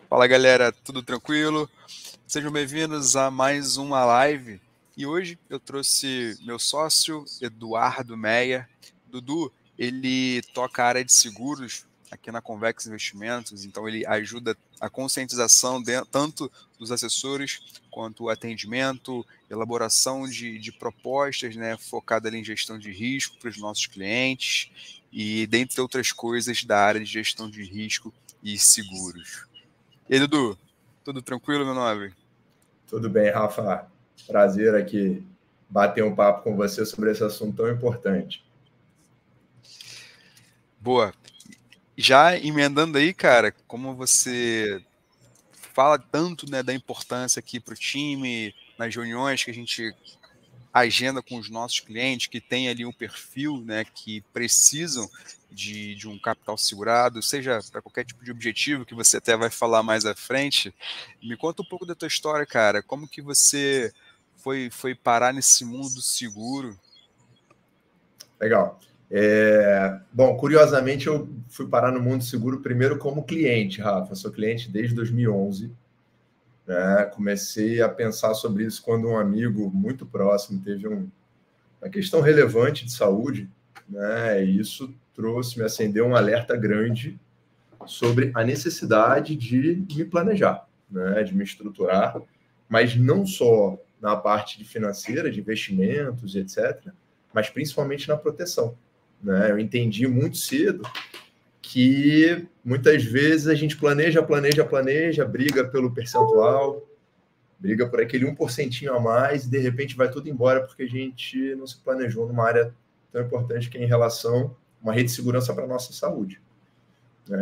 Fala galera, tudo tranquilo? Sejam bem-vindos a mais uma live. E hoje eu trouxe meu sócio, Eduardo Meia. Dudu, ele toca a área de seguros aqui na Convex Investimentos, então ele ajuda a conscientização tanto dos assessores quanto o atendimento, elaboração de propostas, né, focada ali em gestão de risco para os nossos clientes e dentre outras coisas da área de gestão de risco e seguros. E aí, Dudu, tudo tranquilo, meu nobre? Tudo bem, Rafa? Prazer aqui bater um papo com você sobre esse assunto tão importante. Boa. Já emendando aí, cara, como você fala tanto, né, da importância aqui para o time, nas reuniões que a gente agenda com os nossos clientes, que tem ali um perfil, né, que precisam de um capital segurado, seja para qualquer tipo de objetivo, que você até vai falar mais à frente. Me conta um pouco da tua história, cara. Como que você foi parar nesse mundo do seguro? Legal. Bom, curiosamente, eu fui parar no mundo seguro primeiro como cliente, Rafa. Sou cliente desde 2011. Né? Comecei a pensar sobre isso quando um amigo muito próximo teve uma questão relevante de saúde, né? E isso me acendeu um alerta grande sobre a necessidade de me planejar, né? De me estruturar, mas não só na parte de financeira, de investimentos, etc., mas principalmente na proteção. Né? Eu entendi muito cedo que muitas vezes a gente planeja, briga pelo percentual, briga por aquele 1% a mais e de repente vai tudo embora porque a gente não se planejou numa área tão importante que é em relação a uma rede de segurança para a nossa saúde.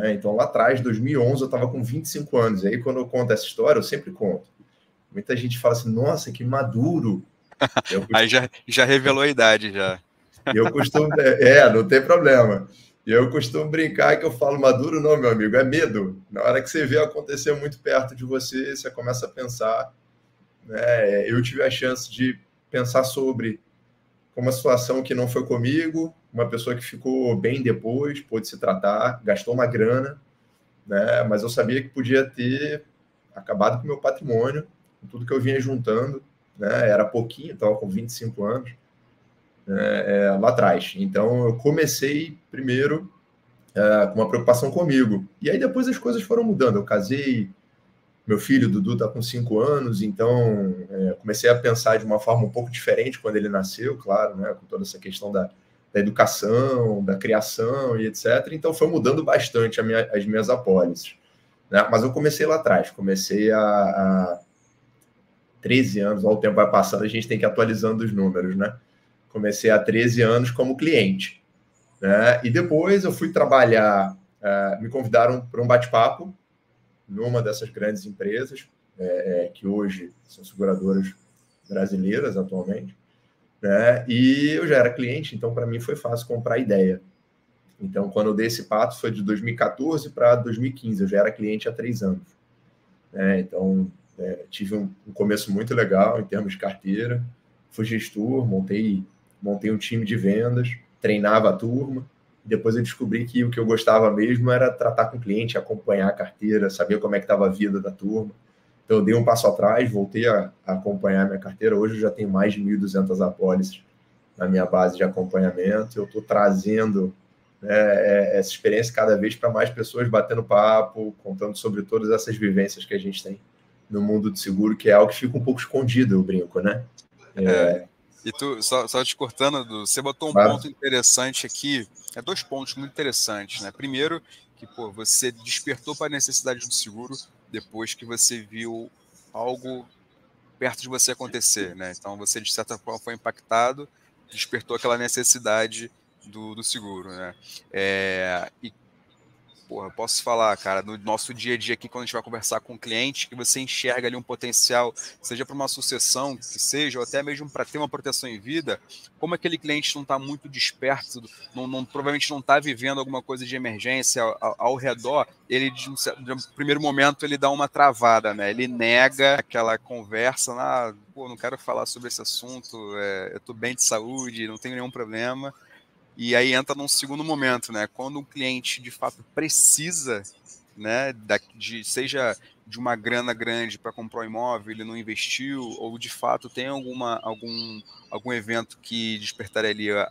Então, lá atrás, 2011, eu estava com 25 anos. E aí, quando eu conto essa história, eu sempre conto. Muita gente fala assim, nossa, que maduro. Aí já revelou a idade, já. Eu costumo... não tem problema. E eu costumo brincar que eu falo maduro, não, meu amigo, é medo. Na hora que você vê acontecer muito perto de você, você começa a pensar. Né? Eu tive a chance de pensar sobre uma situação que não foi comigo, uma pessoa que ficou bem depois, pôde se tratar, gastou uma grana, né? Mas eu sabia que podia ter acabado com o meu patrimônio, com tudo que eu vinha juntando, né? Era pouquinho, estava com 25 anos, né? Lá atrás. Então, eu comecei primeiro com uma preocupação comigo. E aí depois as coisas foram mudando. Eu casei, meu filho, Dudu, está com 5 anos, então comecei a pensar de uma forma um pouco diferente quando ele nasceu, claro, né? Com toda essa questão da educação, da criação e etc. Então, foi mudando bastante as minhas apólices. Né? Mas eu comecei lá atrás, comecei a 13 anos, ao tempo vai passando, a gente tem que ir atualizando os números, né? Comecei há 13 anos como cliente, né? E depois eu fui trabalhar, me convidaram para um bate-papo numa dessas grandes empresas, que hoje são seguradoras brasileiras atualmente, né? E eu já era cliente, então para mim foi fácil comprar a ideia. Então, quando eu dei esse passo, foi de 2014 para 2015, eu já era cliente há 3 anos. Então, tive um começo muito legal em termos de carteira, fui gestor, montei um time de vendas, treinava a turma, depois eu descobri que o que eu gostava mesmo era tratar com o cliente, acompanhar a carteira, saber como é que estava a vida da turma. Então, eu dei um passo atrás, voltei a acompanhar a minha carteira. Hoje eu já tenho mais de 1.200 apólices na minha base de acompanhamento. Eu estou trazendo essa experiência cada vez para mais pessoas, batendo papo, contando sobre todas essas vivências que a gente tem no mundo do seguro, que é algo que fica um pouco escondido, eu brinco, né? E tu, só te cortando, Dudu, você botou um Claro. ponto interessante aqui, dois pontos muito interessantes, né? Primeiro, que pô, você despertou para a necessidade do seguro depois que você viu algo perto de você acontecer, né? Então você, de certa forma, foi impactado, despertou aquela necessidade do seguro, né? E porra, posso falar, cara, no nosso dia a dia aqui, quando a gente vai conversar com o cliente, que você enxerga ali um potencial, seja para uma sucessão, que seja, ou até mesmo para ter uma proteção em vida, como aquele cliente não está muito desperto, provavelmente não está vivendo alguma coisa de emergência ao redor, ele, de um primeiro momento, ele dá uma travada, né? Ele nega aquela conversa, pô, não quero falar sobre esse assunto, eu estou bem de saúde, não tenho nenhum problema. E aí entra num segundo momento, né? Quando um cliente de fato precisa, né, seja de uma grana grande para comprar um imóvel, ele não investiu, ou de fato tem algum evento que despertaria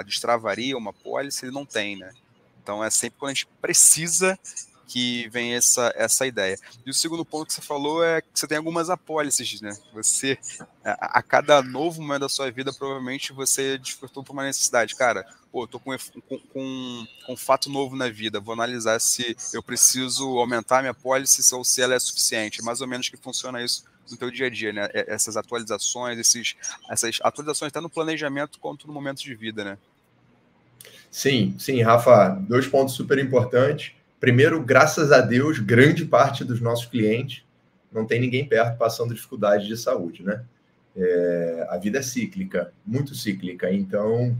destravaria uma pólice, ele não tem, né? Então é sempre quando a gente precisa que vem essa ideia. E o segundo ponto que você falou é que você tem algumas apólices, né? Você, a cada novo momento da sua vida, provavelmente você despertou por uma necessidade. Cara, pô, tô com um fato novo na vida, vou analisar se eu preciso aumentar minha apólice ou se ela é suficiente. É mais ou menos que funciona isso no teu dia a dia, né? Essas atualizações, essas atualizações até no planejamento quanto no momento de vida, né? Sim, sim, Rafa, 2 pontos super importantes. Primeiro, graças a Deus, grande parte dos nossos clientes não tem ninguém perto passando dificuldade de saúde, né? A vida é cíclica, muito cíclica. Então,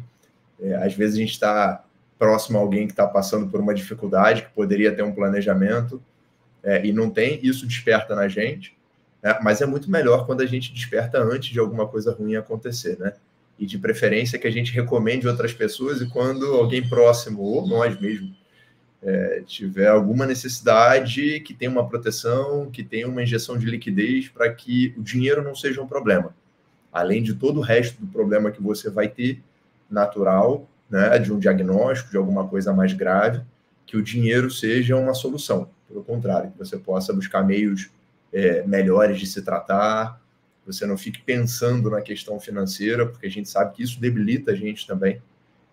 às vezes a gente está próximo a alguém que está passando por uma dificuldade, que poderia ter um planejamento, e não tem, isso desperta na gente, né? Mas é muito melhor quando a gente desperta antes de alguma coisa ruim acontecer, né? E de preferência que a gente recomende outras pessoas, e quando alguém próximo, ou nós mesmos, tiver alguma necessidade, que tenha uma proteção, que tenha uma injeção de liquidez para que o dinheiro não seja um problema. Além de todo o resto do problema que você vai ter, natural, né, de um diagnóstico, de alguma coisa mais grave, que o dinheiro seja uma solução. Pelo contrário, que você possa buscar meios melhores de se tratar, você não fique pensando na questão financeira, porque a gente sabe que isso debilita a gente também,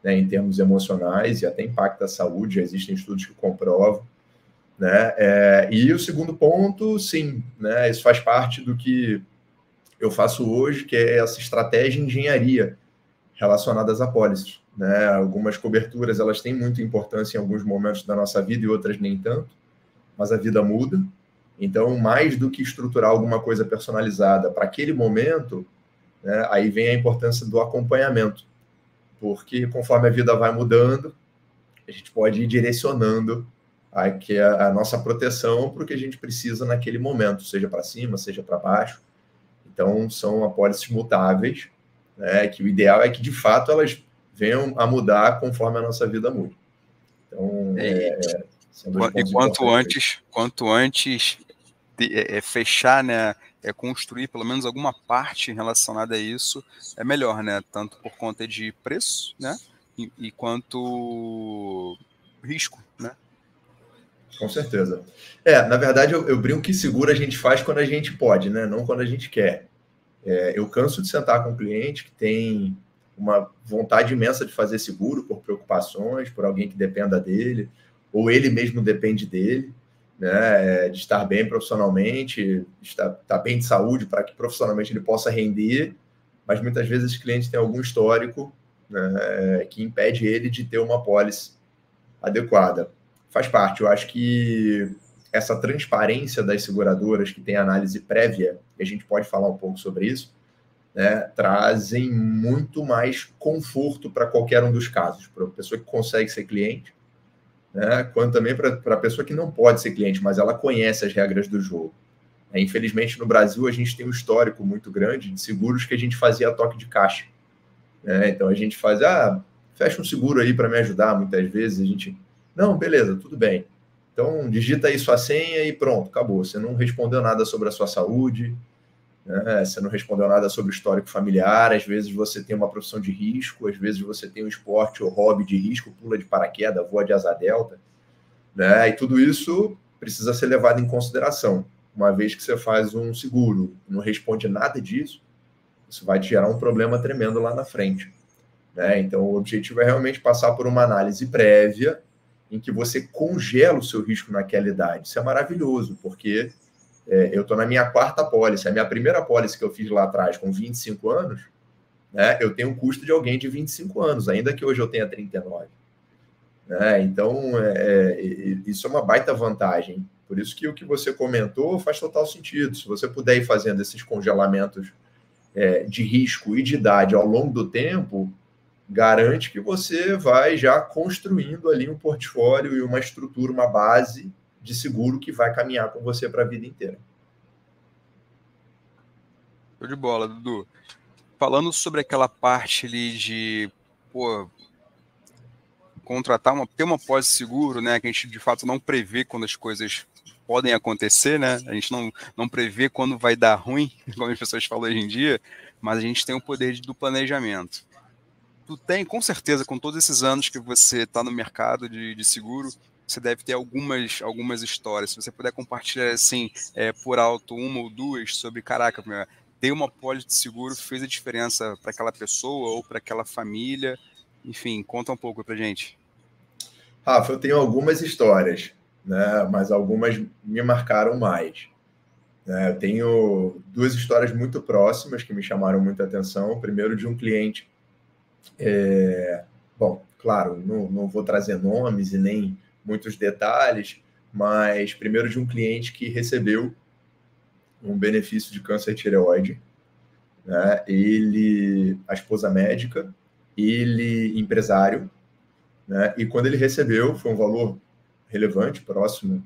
né, em termos emocionais, e até impacta a saúde, já existem estudos que comprovam. Né? E o segundo ponto, sim, né, isso faz parte do que eu faço hoje, que é essa estratégia de engenharia relacionadas a pólices. Né? Algumas coberturas elas têm muita importância em alguns momentos da nossa vida e outras nem tanto, mas a vida muda. Então, mais do que estruturar alguma coisa personalizada para aquele momento, né, aí vem a importância do acompanhamento, porque conforme a vida vai mudando, a gente pode ir direcionando a nossa proteção para o que a gente precisa naquele momento, seja para cima, seja para baixo. Então, são apólices mutáveis, né, que o ideal é que, de fato, elas venham a mudar conforme a nossa vida muda. Então, são 2 pontos importantes. Quanto antes fechar, né, construir pelo menos alguma parte relacionada a isso, é melhor, né? Tanto por conta de preço, né? E quanto risco, né? Com certeza. Na verdade, eu brinco que seguro a gente faz quando a gente pode, né? Não quando a gente quer. Eu canso de sentar com um cliente que tem uma vontade imensa de fazer seguro por preocupações, por alguém que dependa dele, ou ele mesmo depende dele, né? De estar bem profissionalmente, estar bem de saúde para que profissionalmente ele possa render, mas muitas vezes esse cliente tem algum histórico, né, que impede ele de ter uma apólice adequada. Faz parte, eu acho que essa transparência das seguradoras que tem análise prévia, e a gente pode falar um pouco sobre isso, né, trazem muito mais conforto para qualquer um dos casos, para a pessoa que consegue ser cliente, né, quanto também para a pessoa que não pode ser cliente, mas ela conhece as regras do jogo. Infelizmente, no Brasil, a gente tem um histórico muito grande de seguros que a gente fazia a toque de caixa. Né? Então, a gente faz, fecha um seguro aí para me ajudar, muitas vezes a gente... Não, beleza, tudo bem. Então, digita aí sua senha e pronto, acabou. Você não respondeu nada sobre a sua saúde, né? Você não respondeu nada sobre o histórico familiar. Às vezes você tem uma profissão de risco, às vezes você tem um esporte ou hobby de risco, pula de paraquedas, voa de asa delta, né? E tudo isso precisa ser levado em consideração. Uma vez que você faz um seguro, não responde nada disso, isso vai te gerar um problema tremendo lá na frente. Né? Então, o objetivo é realmente passar por uma análise prévia em que você congela o seu risco naquela idade. Isso é maravilhoso, porque eu estou na minha 4ª apólice. A minha primeira apólice que eu fiz lá atrás, com 25 anos, né, eu tenho um custo de alguém de 25 anos, ainda que hoje eu tenha 39. Né? Então, isso é uma baita vantagem. Por isso que o que você comentou faz total sentido. Se você puder ir fazendo esses congelamentos de risco e de idade ao longo do tempo, garante que você vai já construindo ali um portfólio e uma estrutura, uma base de seguro que vai caminhar com você para a vida inteira. Show de bola, Dudu. Falando sobre aquela parte ali de, pô, ter uma pós-seguro, né, que a gente de fato não prevê quando as coisas podem acontecer, né? A gente não prevê quando vai dar ruim, como as pessoas falam hoje em dia, mas a gente tem o poder do planejamento. Tu tem, com certeza, com todos esses anos que você está no mercado de seguro, você deve ter algumas histórias. Se você puder compartilhar, assim, por alto, uma ou duas, sobre, caraca, ter uma pólice de seguro fez a diferença para aquela pessoa ou para aquela família. Enfim, conta um pouco pra gente. Rafa, eu tenho algumas histórias, né? Mas algumas me marcaram mais. Né? Eu tenho duas histórias muito próximas que me chamaram muita atenção. Primeiro, de um cliente. Bom, claro, não vou trazer nomes e nem muitos detalhes, mas primeiro de um cliente que recebeu um benefício de câncer de tireoide. Né? Ele, a esposa médica, ele empresário, né? E quando ele recebeu, foi um valor relevante, próximo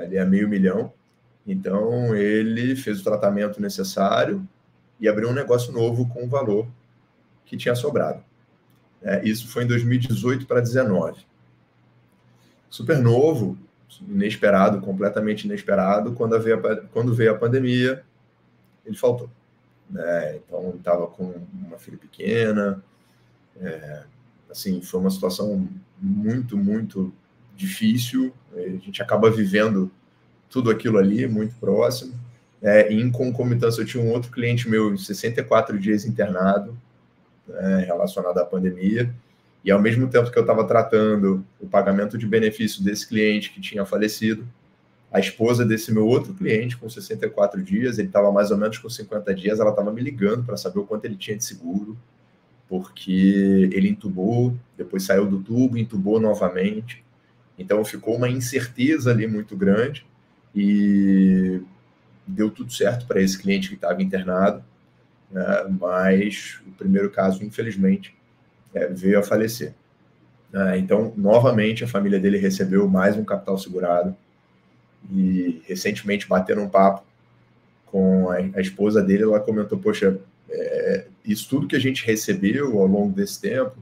ali a $500.000. Então, ele fez o tratamento necessário e abriu um negócio novo com o valor que tinha sobrado. Isso foi em 2018 para 2019. Super novo, inesperado, completamente inesperado. Quando veio a pandemia, ele faltou. Então, estava com uma filha pequena. Assim, foi uma situação muito, muito difícil. A gente acaba vivendo tudo aquilo ali, muito próximo. Em concomitância, eu tinha um outro cliente meu, 64 dias internado, relacionado à pandemia, e ao mesmo tempo que eu estava tratando o pagamento de benefício desse cliente que tinha falecido, a esposa desse meu outro cliente, com 64 dias, ele estava mais ou menos com 50 dias, ela estava me ligando para saber o quanto ele tinha de seguro, porque ele entubou, depois saiu do tubo, entubou novamente. Então ficou uma incerteza ali muito grande e deu tudo certo para esse cliente que estava internado, né? Mas o primeiro caso, infelizmente, veio a falecer. Então, novamente, a família dele recebeu mais um capital segurado e recentemente bateram um papo com a esposa dele, ela comentou, poxa, isso tudo que a gente recebeu ao longo desse tempo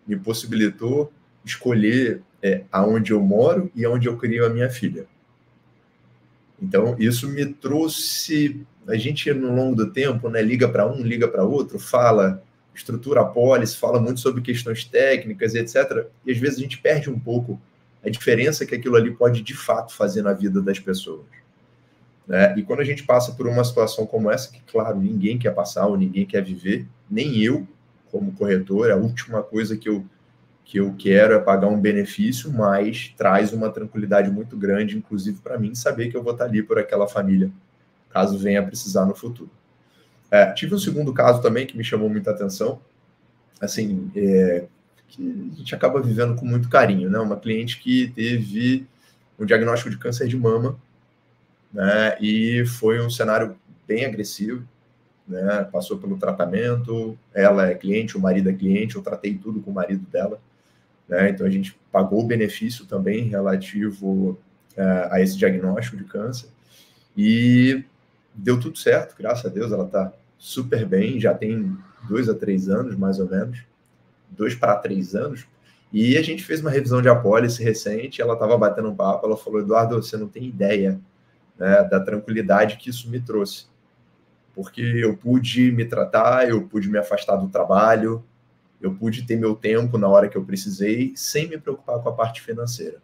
me possibilitou escolher aonde eu moro e aonde eu crio a minha filha. Então, isso me trouxe... A gente, no longo do tempo, né, liga para um, liga para outro, fala, estrutura a pólice, fala muito sobre questões técnicas, etc. E, às vezes, a gente perde um pouco a diferença que aquilo ali pode, de fato, fazer na vida das pessoas. E quando a gente passa por uma situação como essa, que, claro, ninguém quer passar ou ninguém quer viver, nem eu, como corretor, a última coisa que eu quero é pagar um benefício, mas traz uma tranquilidade muito grande, inclusive para mim, saber que eu vou estar ali por aquela família, caso venha a precisar no futuro. Tive um segundo caso também que me chamou muita atenção, assim, que a gente acaba vivendo com muito carinho, né? Uma cliente que teve um diagnóstico de câncer de mama, né? E foi um cenário bem agressivo, né? Passou pelo tratamento, ela é cliente, o marido é cliente, eu tratei tudo com o marido dela, né? Então a gente pagou o benefício também relativo a esse diagnóstico de câncer e deu tudo certo, graças a Deus, ela está super bem, já tem 2 a 3 anos, mais ou menos, 2 para 3 anos, e a gente fez uma revisão de apólice recente, ela estava batendo um papo, ela falou, Eduardo, você não tem ideia, né, da tranquilidade que isso me trouxe, porque eu pude me tratar, eu pude me afastar do trabalho, eu pude ter meu tempo na hora que eu precisei, sem me preocupar com a parte financeira.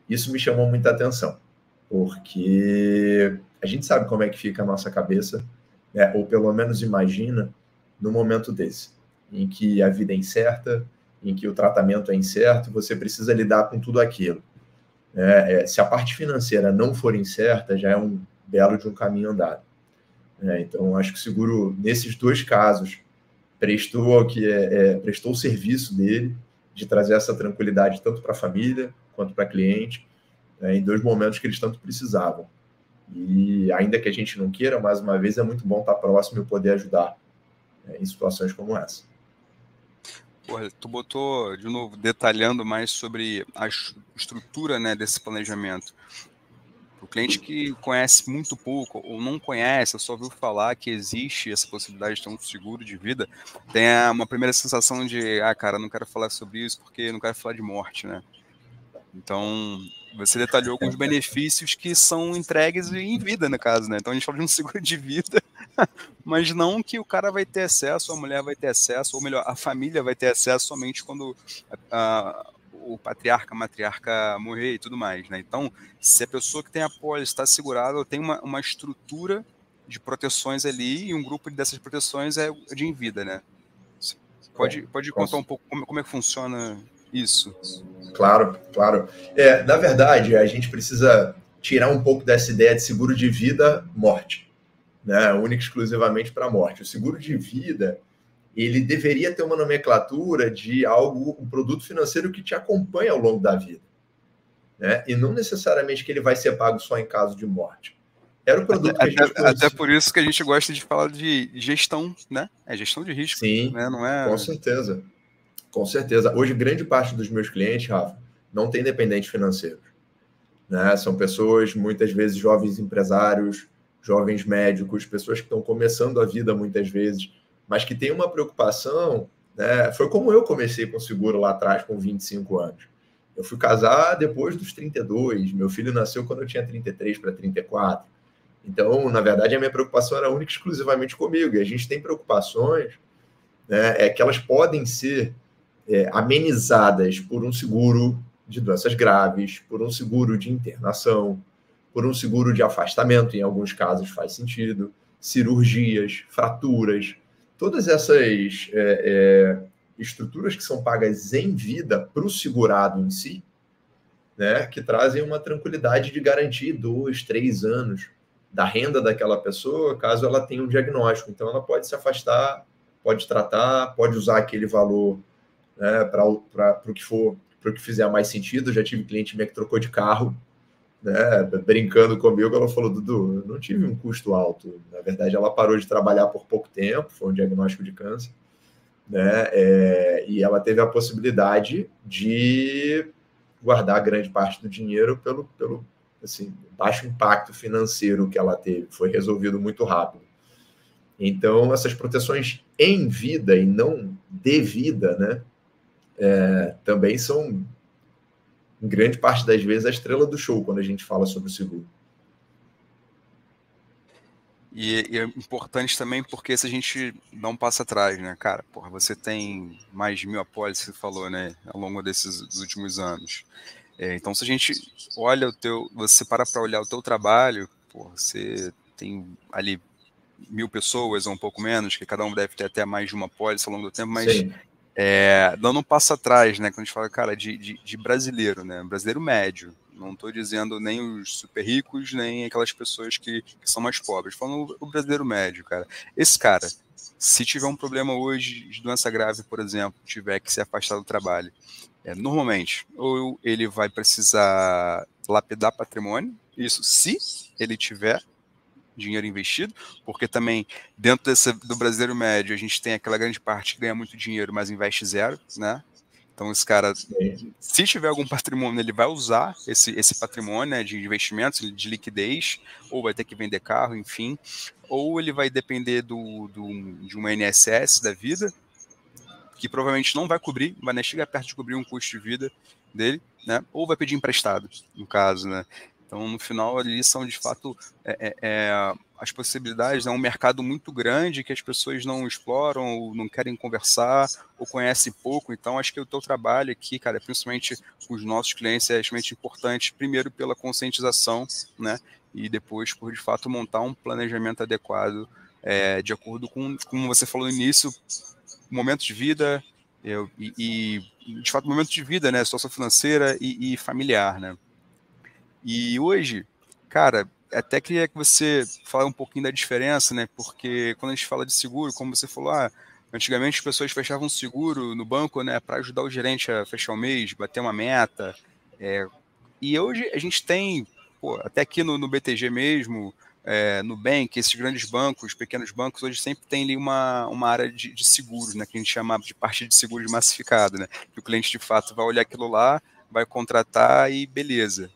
Isso me chamou muita atenção, porque a gente sabe como é que fica a nossa cabeça, né, ou pelo menos imagina, no momento desse, em que a vida é incerta, em que o tratamento é incerto, você precisa lidar com tudo aquilo. Se a parte financeira não for incerta, já é um belo de um caminho andado. Então, acho que o seguro, nesses dois casos, prestou o serviço dele de trazer essa tranquilidade tanto para a família quanto para cliente, em 2 momentos que eles tanto precisavam. E ainda que a gente não queira, mais uma vez, é muito bom estar próximo e poder ajudar em situações como essa. Porra, tu botou, de novo, detalhando mais sobre a estrutura, né, desse planejamento. O cliente que conhece muito pouco ou não conhece, só ouviu falar que existe essa possibilidade de ter um seguro de vida, tem uma primeira sensação de, cara, não quero falar sobre isso porque não quero falar de morte, né? Então, você detalhou alguns benefícios que são entregues em vida, no caso, né? Então, a gente fala de um seguro de vida, mas não que o cara vai ter acesso, a mulher vai ter acesso, ou melhor, a família vai ter acesso somente quando o patriarca, a matriarca morrer e tudo mais, né? Então, se a pessoa que tem a pólice está segurada, tem uma estrutura de proteções ali, e um grupo dessas proteções é de em vida, né? Você pode contar um pouco como é que funciona isso? Claro, claro. Na verdade, a gente precisa tirar um pouco dessa ideia de seguro de vida, morte, né? Única e exclusivamente para a morte. O seguro de vida, ele deveria ter uma nomenclatura de algo, um produto financeiro que te acompanha ao longo da vida, né? E não necessariamente que ele vai ser pago só em caso de morte. Era o produto que a gente conhecia. Até por isso que a gente gosta de falar de gestão, né? É gestão de risco. Sim, né? Não é... Com certeza. Com certeza. Hoje, grande parte dos meus clientes, Rafa, não tem dependentes financeiros, né? São pessoas, muitas vezes, jovens empresários, jovens médicos, pessoas que estão começando a vida muitas vezes, mas que têm uma preocupação, né? Foi como eu comecei com seguro lá atrás, com 25 anos. Eu fui casar depois dos 32, meu filho nasceu quando eu tinha 33 para 34. Então, na verdade, a minha preocupação era única e exclusivamente comigo. E a gente tem preocupações, né, que elas podem ser amenizadas por um seguro de doenças graves, por um seguro de internação, por um seguro de afastamento, em alguns casos faz sentido, cirurgias, fraturas, todas essas estruturas que são pagas em vida para o segurado em si, né, que trazem uma tranquilidade de garantir 2, 3 anos da renda daquela pessoa, caso ela tenha um diagnóstico. Então, ela pode se afastar, pode tratar, pode usar aquele valor, né, para o que for, para o que fizer mais sentido. Eu já tive cliente minha que trocou de carro, né, brincando comigo, ela falou: Dudu, eu não tive um custo alto. Na verdade, ela parou de trabalhar por pouco tempo, foi um diagnóstico de câncer, né, e ela teve a possibilidade de guardar grande parte do dinheiro pelo assim, baixo impacto financeiro que ela teve. Foi resolvido muito rápido. Então, essas proteções em vida e não de vida, né, também são, em grande parte das vezes, a estrela do show quando a gente fala sobre o seguro. E é importante também porque se a gente dá um passo atrás, né, cara, porra, você tem mais de 1.000 apólices, você falou, né, ao longo desses últimos anos. Então, se a gente olha você para olhar o teu trabalho, porra, você tem ali 1.000 pessoas ou um pouco menos, que cada um deve ter até mais de uma apólice ao longo do tempo, mas dando um passo atrás, né, quando a gente fala, cara, de brasileiro, né, brasileiro médio, não estou dizendo nem os super ricos, nem aquelas pessoas que são mais pobres, falando o brasileiro médio, cara. Esse cara, se tiver um problema hoje de doença grave, por exemplo, tiver que se afastar do trabalho, normalmente, ou ele vai precisar lapidar patrimônio, isso se ele tiver dinheiro investido, porque também dentro do brasileiro médio a gente tem aquela grande parte que ganha muito dinheiro, mas investe zero, né? Então esse cara, se tiver algum patrimônio, ele vai usar esse patrimônio, né, de investimentos, de liquidez, ou vai ter que vender carro, enfim, ou ele vai depender de uma INSS da vida, que provavelmente não vai cobrir, vai nem chegar perto de cobrir um custo de vida dele, né? Ou vai pedir emprestado, no caso, né? Então, no final, ali são, de fato, as possibilidades, é um mercado muito grande que as pessoas não exploram, ou não querem conversar, ou conhecem pouco. Então, acho que o teu trabalho aqui, cara, principalmente com os nossos clientes, é extremamente importante, primeiro pela conscientização, né? E depois, por, de fato, montar um planejamento adequado, de acordo com, como você falou no início, momento de vida e de fato, momento de vida, né? Situação financeira e familiar, né? E hoje, cara, até queria que você fale um pouquinho da diferença, né? Porque quando a gente fala de seguro, como você falou, antigamente as pessoas fechavam seguro no banco, né? Para ajudar o gerente a fechar o mês, bater uma meta. E hoje a gente tem, até aqui no BTG mesmo, Nubank, esses grandes bancos, pequenos bancos, hoje sempre tem ali uma área de seguros, né, que a gente chama de parte de seguros massificado, né, que o cliente de fato vai olhar aquilo lá, vai contratar e beleza.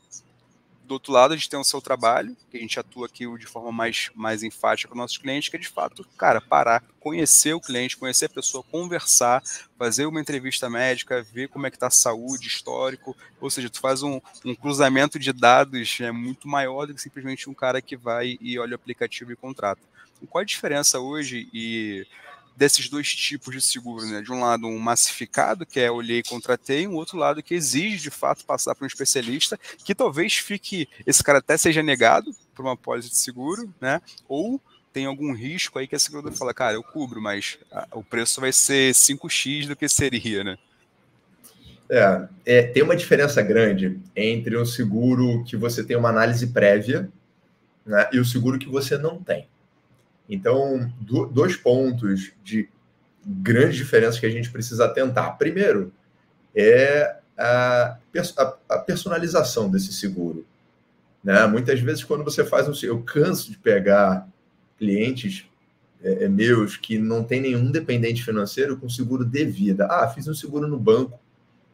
do outro lado, a gente tem o seu trabalho, que a gente atua aqui de forma mais enfática com os nossos clientes, que é de fato, cara, parar, conhecer o cliente, conhecer a pessoa, conversar, fazer uma entrevista médica, ver como é que está a saúde, histórico, ou seja, tu faz um cruzamento de dados muito maior do que simplesmente um cara que vai e olha o aplicativo e contrata. Qual a diferença hoje desses dois tipos de seguro, né? De um lado, um massificado, que é olhei e contratei, e um outro lado que exige, de fato, passar para um especialista, que talvez esse cara até seja negado por uma pólice de seguro, né? Ou tem algum risco aí que a seguradora fala, cara, eu cubro, mas o preço vai ser 5x do que seria, né? Tem uma diferença grande entre um seguro que você tem uma análise prévia, né, e o seguro que você não tem. Então, dois pontos de grande diferença que a gente precisa atentar. Primeiro, é a personalização desse seguro. Né? Muitas vezes, quando você faz eu canso de pegar clientes meus que não tem nenhum dependente financeiro com seguro de vida. Fiz um seguro no banco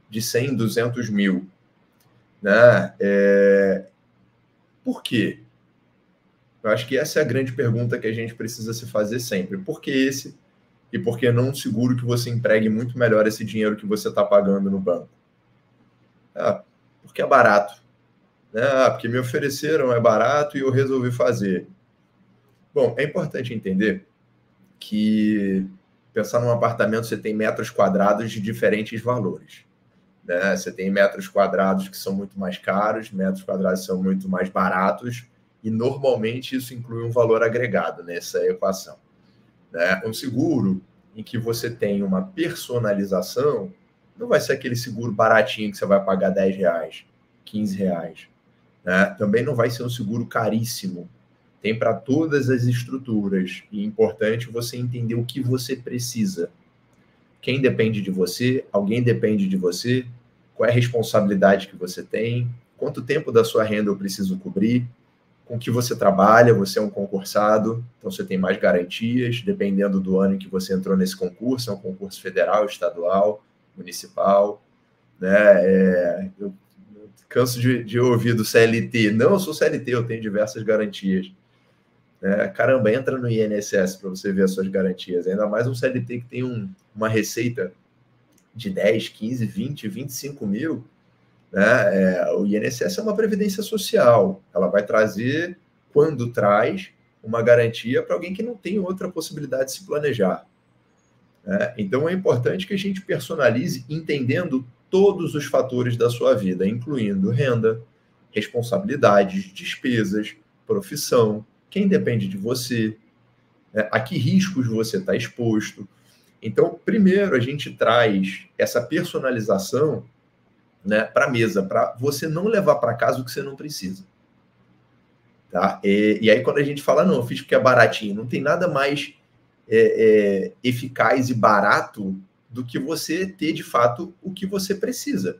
de 100, 200 mil. Né? Por quê? Eu acho que essa é a grande pergunta que a gente precisa se fazer sempre. Por que esse? E por que não um seguro que você empregue muito melhor esse dinheiro que você está pagando no banco? Porque é barato. Né? Porque me ofereceram, é barato e eu resolvi fazer. Bom, é importante entender que pensar num apartamento, você tem metros quadrados de diferentes valores. Né? Você tem metros quadrados que são muito mais caros, metros quadrados que são muito mais baratos, e normalmente isso inclui um valor agregado nessa equação. Né? Um seguro em que você tem uma personalização não vai ser aquele seguro baratinho que você vai pagar R$10, R$15. Né? Também não vai ser um seguro caríssimo. Tem para todas as estruturas. E é importante você entender o que você precisa. Quem depende de você? Alguém depende de você? Qual é a responsabilidade que você tem? Quanto tempo da sua renda eu preciso cobrir? Com que você trabalha? Você é um concursado, então você tem mais garantias, dependendo do ano em que você entrou nesse concurso, é um concurso federal, estadual, municipal. Né? Eu canso de ouvir do CLT. Não, eu sou CLT, eu tenho diversas garantias. Caramba, entra no INSS para você ver as suas garantias. Ainda mais um CLT que tem uma receita de 10, 15, 20, 25 mil. Né? O INSS é uma previdência social. Ela vai trazer, quando traz, uma garantia para alguém que não tem outra possibilidade de se planejar. Né? Então, é importante que a gente personalize entendendo todos os fatores da sua vida, incluindo renda, responsabilidades, despesas, profissão, quem depende de você, né? A que riscos você está exposto. Então, primeiro, a gente traz essa personalização, né, para a mesa, para você não levar para casa o que você não precisa. Tá? E aí, quando a gente fala, não, eu fiz porque é baratinho, não tem nada mais eficaz e barato do que você ter, de fato, o que você precisa.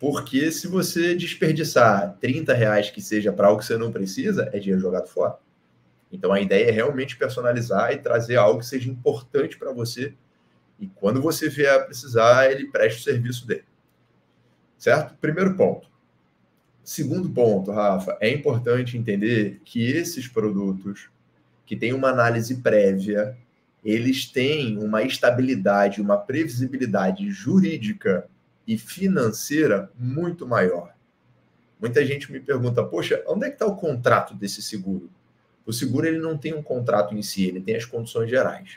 Porque se você desperdiçar R$30 que seja para algo que você não precisa, é dinheiro jogado fora. Então, a ideia é realmente personalizar e trazer algo que seja importante para você. E quando você vier a precisar, ele preste o serviço dele. Certo? Primeiro ponto. Segundo ponto, Rafa, é importante entender que esses produtos que têm uma análise prévia, eles têm uma estabilidade, uma previsibilidade jurídica e financeira muito maior. Muita gente me pergunta, poxa, onde é que está o contrato desse seguro? O seguro ele não tem um contrato em si, ele tem as condições gerais,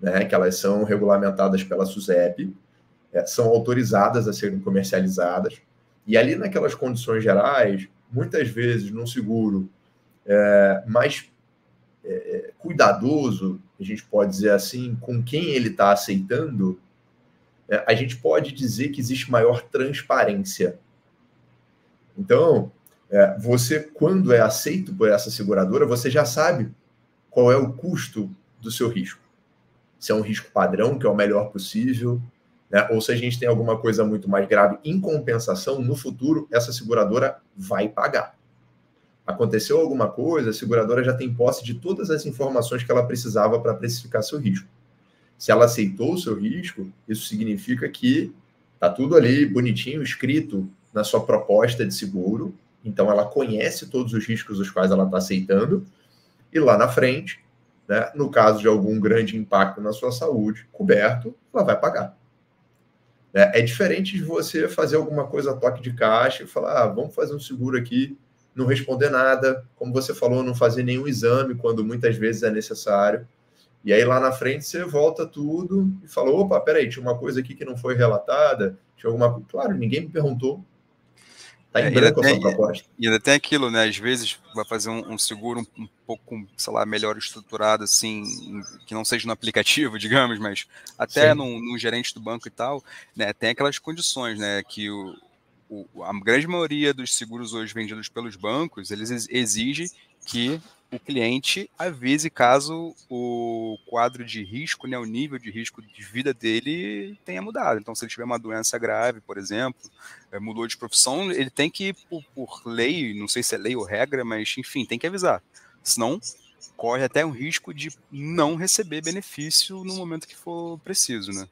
né, que elas são regulamentadas pela SUSEP, são autorizadas a serem comercializadas, e ali naquelas condições gerais, muitas vezes num seguro mais cuidadoso, a gente pode dizer assim, com quem ele está aceitando, a gente pode dizer que existe maior transparência. Então, você, quando é aceito por essa seguradora, você já sabe qual é o custo do seu risco. Se é um risco padrão, que é o melhor possível, né? Ou se a gente tem alguma coisa muito mais grave, em compensação, no futuro, essa seguradora vai pagar. Aconteceu alguma coisa, a seguradora já tem posse de todas as informações que ela precisava para precificar seu risco. Se ela aceitou o seu risco, isso significa que está tudo ali bonitinho, escrito na sua proposta de seguro, Então, ela conhece todos os riscos os quais ela está aceitando, e lá na frente, né, no caso de algum grande impacto na sua saúde, coberto, ela vai pagar. É diferente de você fazer alguma coisa a toque de caixa e falar, vamos fazer um seguro aqui, não responder nada, como você falou, não fazer nenhum exame, quando muitas vezes é necessário. E aí lá na frente você volta tudo e fala, opa, peraí, tinha uma coisa aqui que não foi relatada, tinha alguma... Claro, ninguém me perguntou. Está em branco a sua proposta. E ainda tem aquilo, né? Às vezes vai fazer um seguro um pouco, sei lá, melhor estruturado, assim, que não seja no aplicativo, digamos, mas até no gerente do banco e tal, né? Tem aquelas condições, né? Que a grande maioria dos seguros hoje vendidos pelos bancos, eles exigem que o cliente avise caso o quadro de risco, né, o nível de risco de vida dele tenha mudado. Então, se ele tiver uma doença grave, por exemplo, mudou de profissão, ele tem que, por lei, não sei se é lei ou regra, mas enfim, tem que avisar. Senão, corre até um risco de não receber benefício no momento que for preciso, né?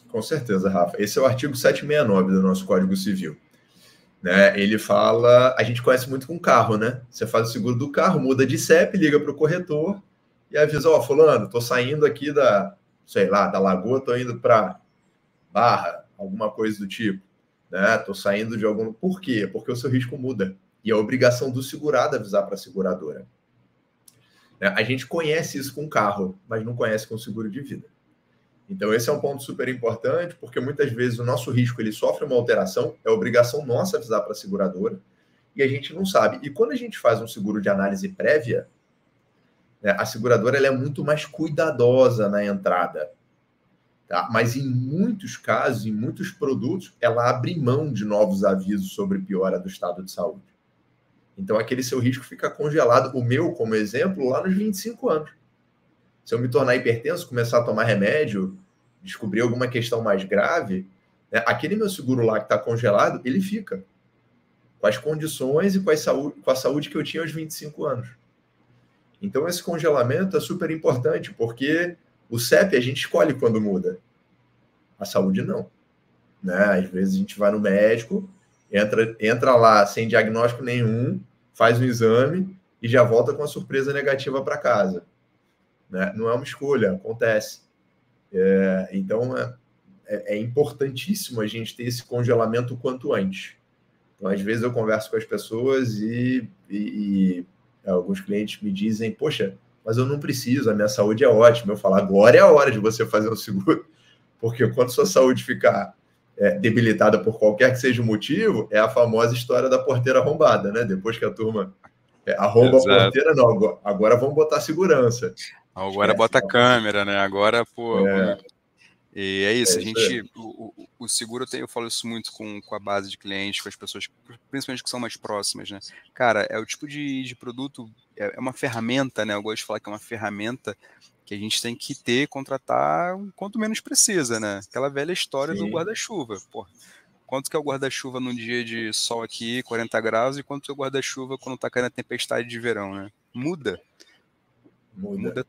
Com certeza, Rafa. Esse é o artigo 769 do nosso Código Civil. Né? Ele fala, a gente conhece muito com carro, né? Você faz o seguro do carro, muda de CEP, liga para o corretor e avisa, fulano, tô saindo aqui da, sei lá, da Lagoa, tô indo para Barra, alguma coisa do tipo, né? Tô saindo de algum... Por quê? Porque o seu risco muda. E é obrigação do segurado avisar para a seguradora. Né? A gente conhece isso com carro, mas não conhece com seguro de vida. Então, esse é um ponto super importante, porque muitas vezes o nosso risco ele sofre uma alteração, é obrigação nossa avisar para a seguradora, e a gente não sabe. E quando a gente faz um seguro de análise prévia, né, a seguradora ela é muito mais cuidadosa na entrada. Tá? Mas em muitos casos, em muitos produtos, ela abre mão de novos avisos sobre piora do estado de saúde. Então, aquele seu risco fica congelado. O meu, como exemplo, lá nos 25 anos. Se eu me tornar hipertenso, começar a tomar remédio, descobrir alguma questão mais grave, né, aquele meu seguro lá que está congelado, ele fica. Com as condições e com a saúde que eu tinha aos 25 anos. Então, esse congelamento é super importante, porque o CEP a gente escolhe quando muda. A saúde não. Né? Às vezes a gente vai no médico, entra lá sem diagnóstico nenhum, faz um exame e já volta com a surpresa negativa para casa. Né? Não é uma escolha, acontece. Então, é importantíssimo a gente ter esse congelamento o quanto antes. Então, às vezes eu converso com as pessoas e alguns clientes me dizem, poxa, mas eu não preciso, a minha saúde é ótima. Eu falo, agora é a hora de você fazer um seguro, porque quando sua saúde ficar debilitada por qualquer que seja o motivo, é a famosa história da porteira arrombada, né? Depois que a turma arromba a porteira, não, agora vamos botar segurança. Agora bota a câmera, né? Agora, pô... E é isso, a gente, o seguro, eu falo isso muito com a base de clientes, com as pessoas, principalmente que são mais próximas, né? Cara, é o tipo de produto, é uma ferramenta, né? Eu gosto de falar que é uma ferramenta que a gente tem que contratar quanto menos precisa, né? Aquela velha história do guarda-chuva, pô. Quanto que é o guarda-chuva num dia de sol aqui, 40 graus, e quanto que é o guarda-chuva quando tá caindo a tempestade de verão, né? Muda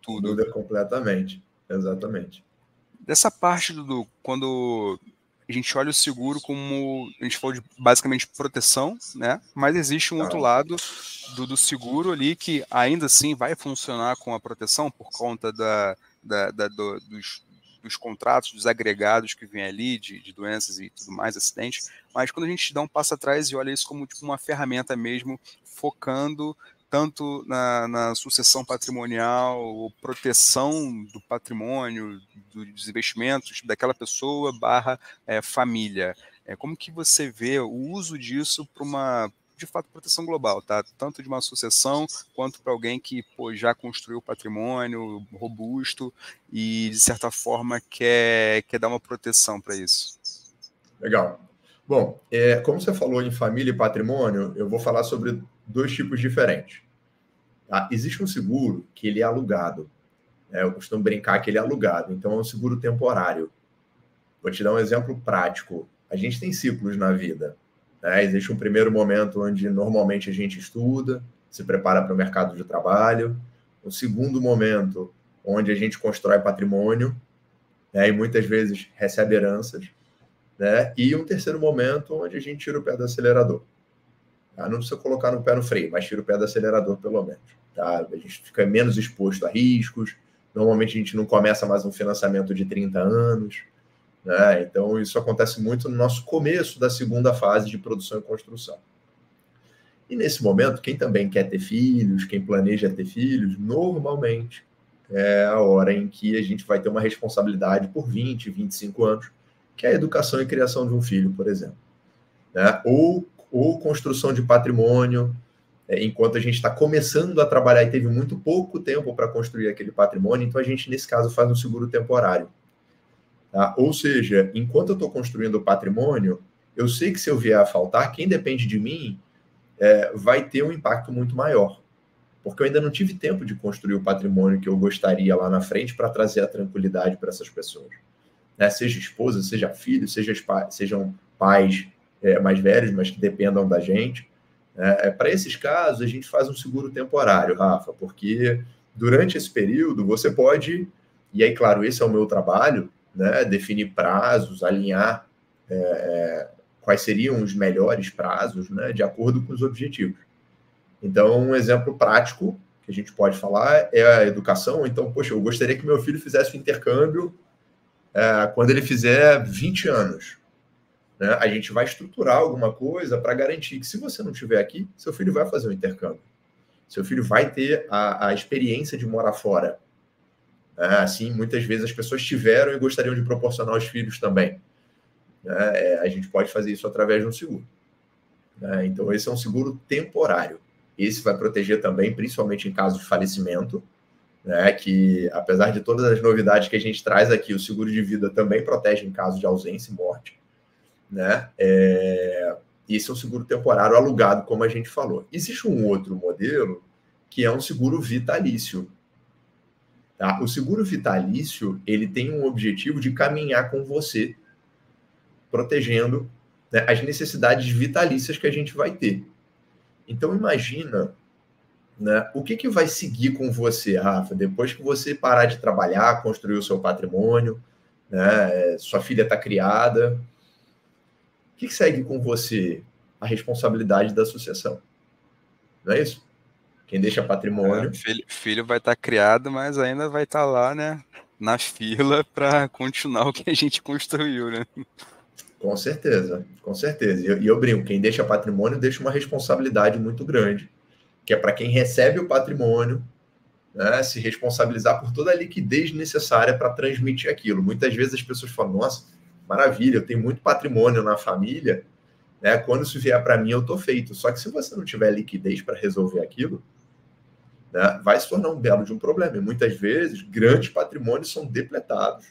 tudo. Muda completamente, exatamente. Dessa parte, Dudu, quando a gente olha o seguro como, a gente falou de basicamente proteção, né? Mas existe um outro lado do seguro ali que ainda assim vai funcionar com a proteção por conta dos contratos, dos agregados que vem ali, de doenças e tudo mais, acidentes. Mas quando a gente dá um passo atrás e olha isso como tipo, uma ferramenta mesmo, focando tanto na sucessão patrimonial, ou proteção do patrimônio, dos investimentos daquela pessoa / família. Como que você vê o uso disso para uma, de fato, proteção global, tá? Tanto de uma sucessão, quanto para alguém que já construiu patrimônio robusto e, de certa forma, quer dar uma proteção para isso? Legal. Bom, como você falou em família e patrimônio, eu vou falar sobre 2 tipos diferentes. Tá? Existe um seguro que ele é alugado. Eu costumo brincar que ele é alugado. Então, é um seguro temporário. Vou te dar um exemplo prático. A gente tem ciclos na vida. Né? Existe um primeiro momento onde normalmente a gente estuda, se prepara para o mercado de trabalho. Um segundo momento onde a gente constrói patrimônio, né? E muitas vezes recebe heranças. Né? E um terceiro momento onde a gente tira o pé do acelerador. Tá? Não precisa colocar no pé no freio, mas tira o pé do acelerador, pelo menos. Tá? A gente fica menos exposto a riscos. Normalmente a gente não começa mais um financiamento de 30 anos. Né? Então, isso acontece muito no nosso começo da segunda fase de produção e construção. E nesse momento, quem também quer ter filhos, quem planeja ter filhos, normalmente é a hora em que a gente vai ter uma responsabilidade por 20, 25 anos, que é a educação e criação de um filho, por exemplo. Né? Ou construção de patrimônio, enquanto a gente está começando a trabalhar e teve muito pouco tempo para construir aquele patrimônio, então a gente, nesse caso, faz um seguro temporário. Tá? Ou seja, enquanto eu estou construindo o patrimônio, eu sei que se eu vier a faltar, quem depende de mim vai ter um impacto muito maior. Porque eu ainda não tive tempo de construir o patrimônio que eu gostaria lá na frente para trazer a tranquilidade para essas pessoas. Né? Seja esposa, seja filho, sejam pais mais velhos, mas que dependam da gente. Para esses casos, a gente faz um seguro temporário, Rafa, porque durante esse período você pode, e aí, claro, esse é o meu trabalho, né, definir prazos, alinhar quais seriam os melhores prazos, né, de acordo com os objetivos. Então, um exemplo prático que a gente pode falar é a educação. Então, poxa, eu gostaria que meu filho fizesse o intercâmbio quando ele fizer 20 anos. Né? A gente vai estruturar alguma coisa para garantir que, se você não estiver aqui, seu filho vai fazer o intercâmbio. Seu filho vai ter a experiência de morar fora. Assim, muitas vezes as pessoas tiveram e gostariam de proporcionar aos filhos também. A gente pode fazer isso através de um seguro. Então, esse é um seguro temporário. Esse vai proteger também, principalmente em caso de falecimento, né, que, apesar de todas as novidades que a gente traz aqui, o seguro de vida também protege em caso de ausência e morte. Né? Esse é um seguro temporário alugado, como a gente falou. Existe um outro modelo, que é um seguro vitalício. Tá? O seguro vitalício, ele tem um objetivo de caminhar com você, protegendo, né, as necessidades vitalícias que a gente vai ter. Então, imagina, né, o que vai seguir com você, Rafa, depois que você parar de trabalhar, construir o seu patrimônio, né, sua filha está criada. O que segue com você? A responsabilidade da sucessão. Não é isso? Quem deixa patrimônio... Filho vai estar criado, mas ainda vai estar lá, né, na fila para continuar o que a gente construiu, né? Com certeza, com certeza. E eu brinco, quem deixa patrimônio deixa uma responsabilidade muito grande, que é para quem recebe o patrimônio, né, se responsabilizar por toda a liquidez necessária para transmitir aquilo. Muitas vezes as pessoas falam, nossa, maravilha, eu tenho muito patrimônio na família, né, quando isso vier para mim eu estou feito. Só que se você não tiver liquidez para resolver aquilo, né, vai se tornar um belo de um problema. E muitas vezes grandes patrimônios são depletados,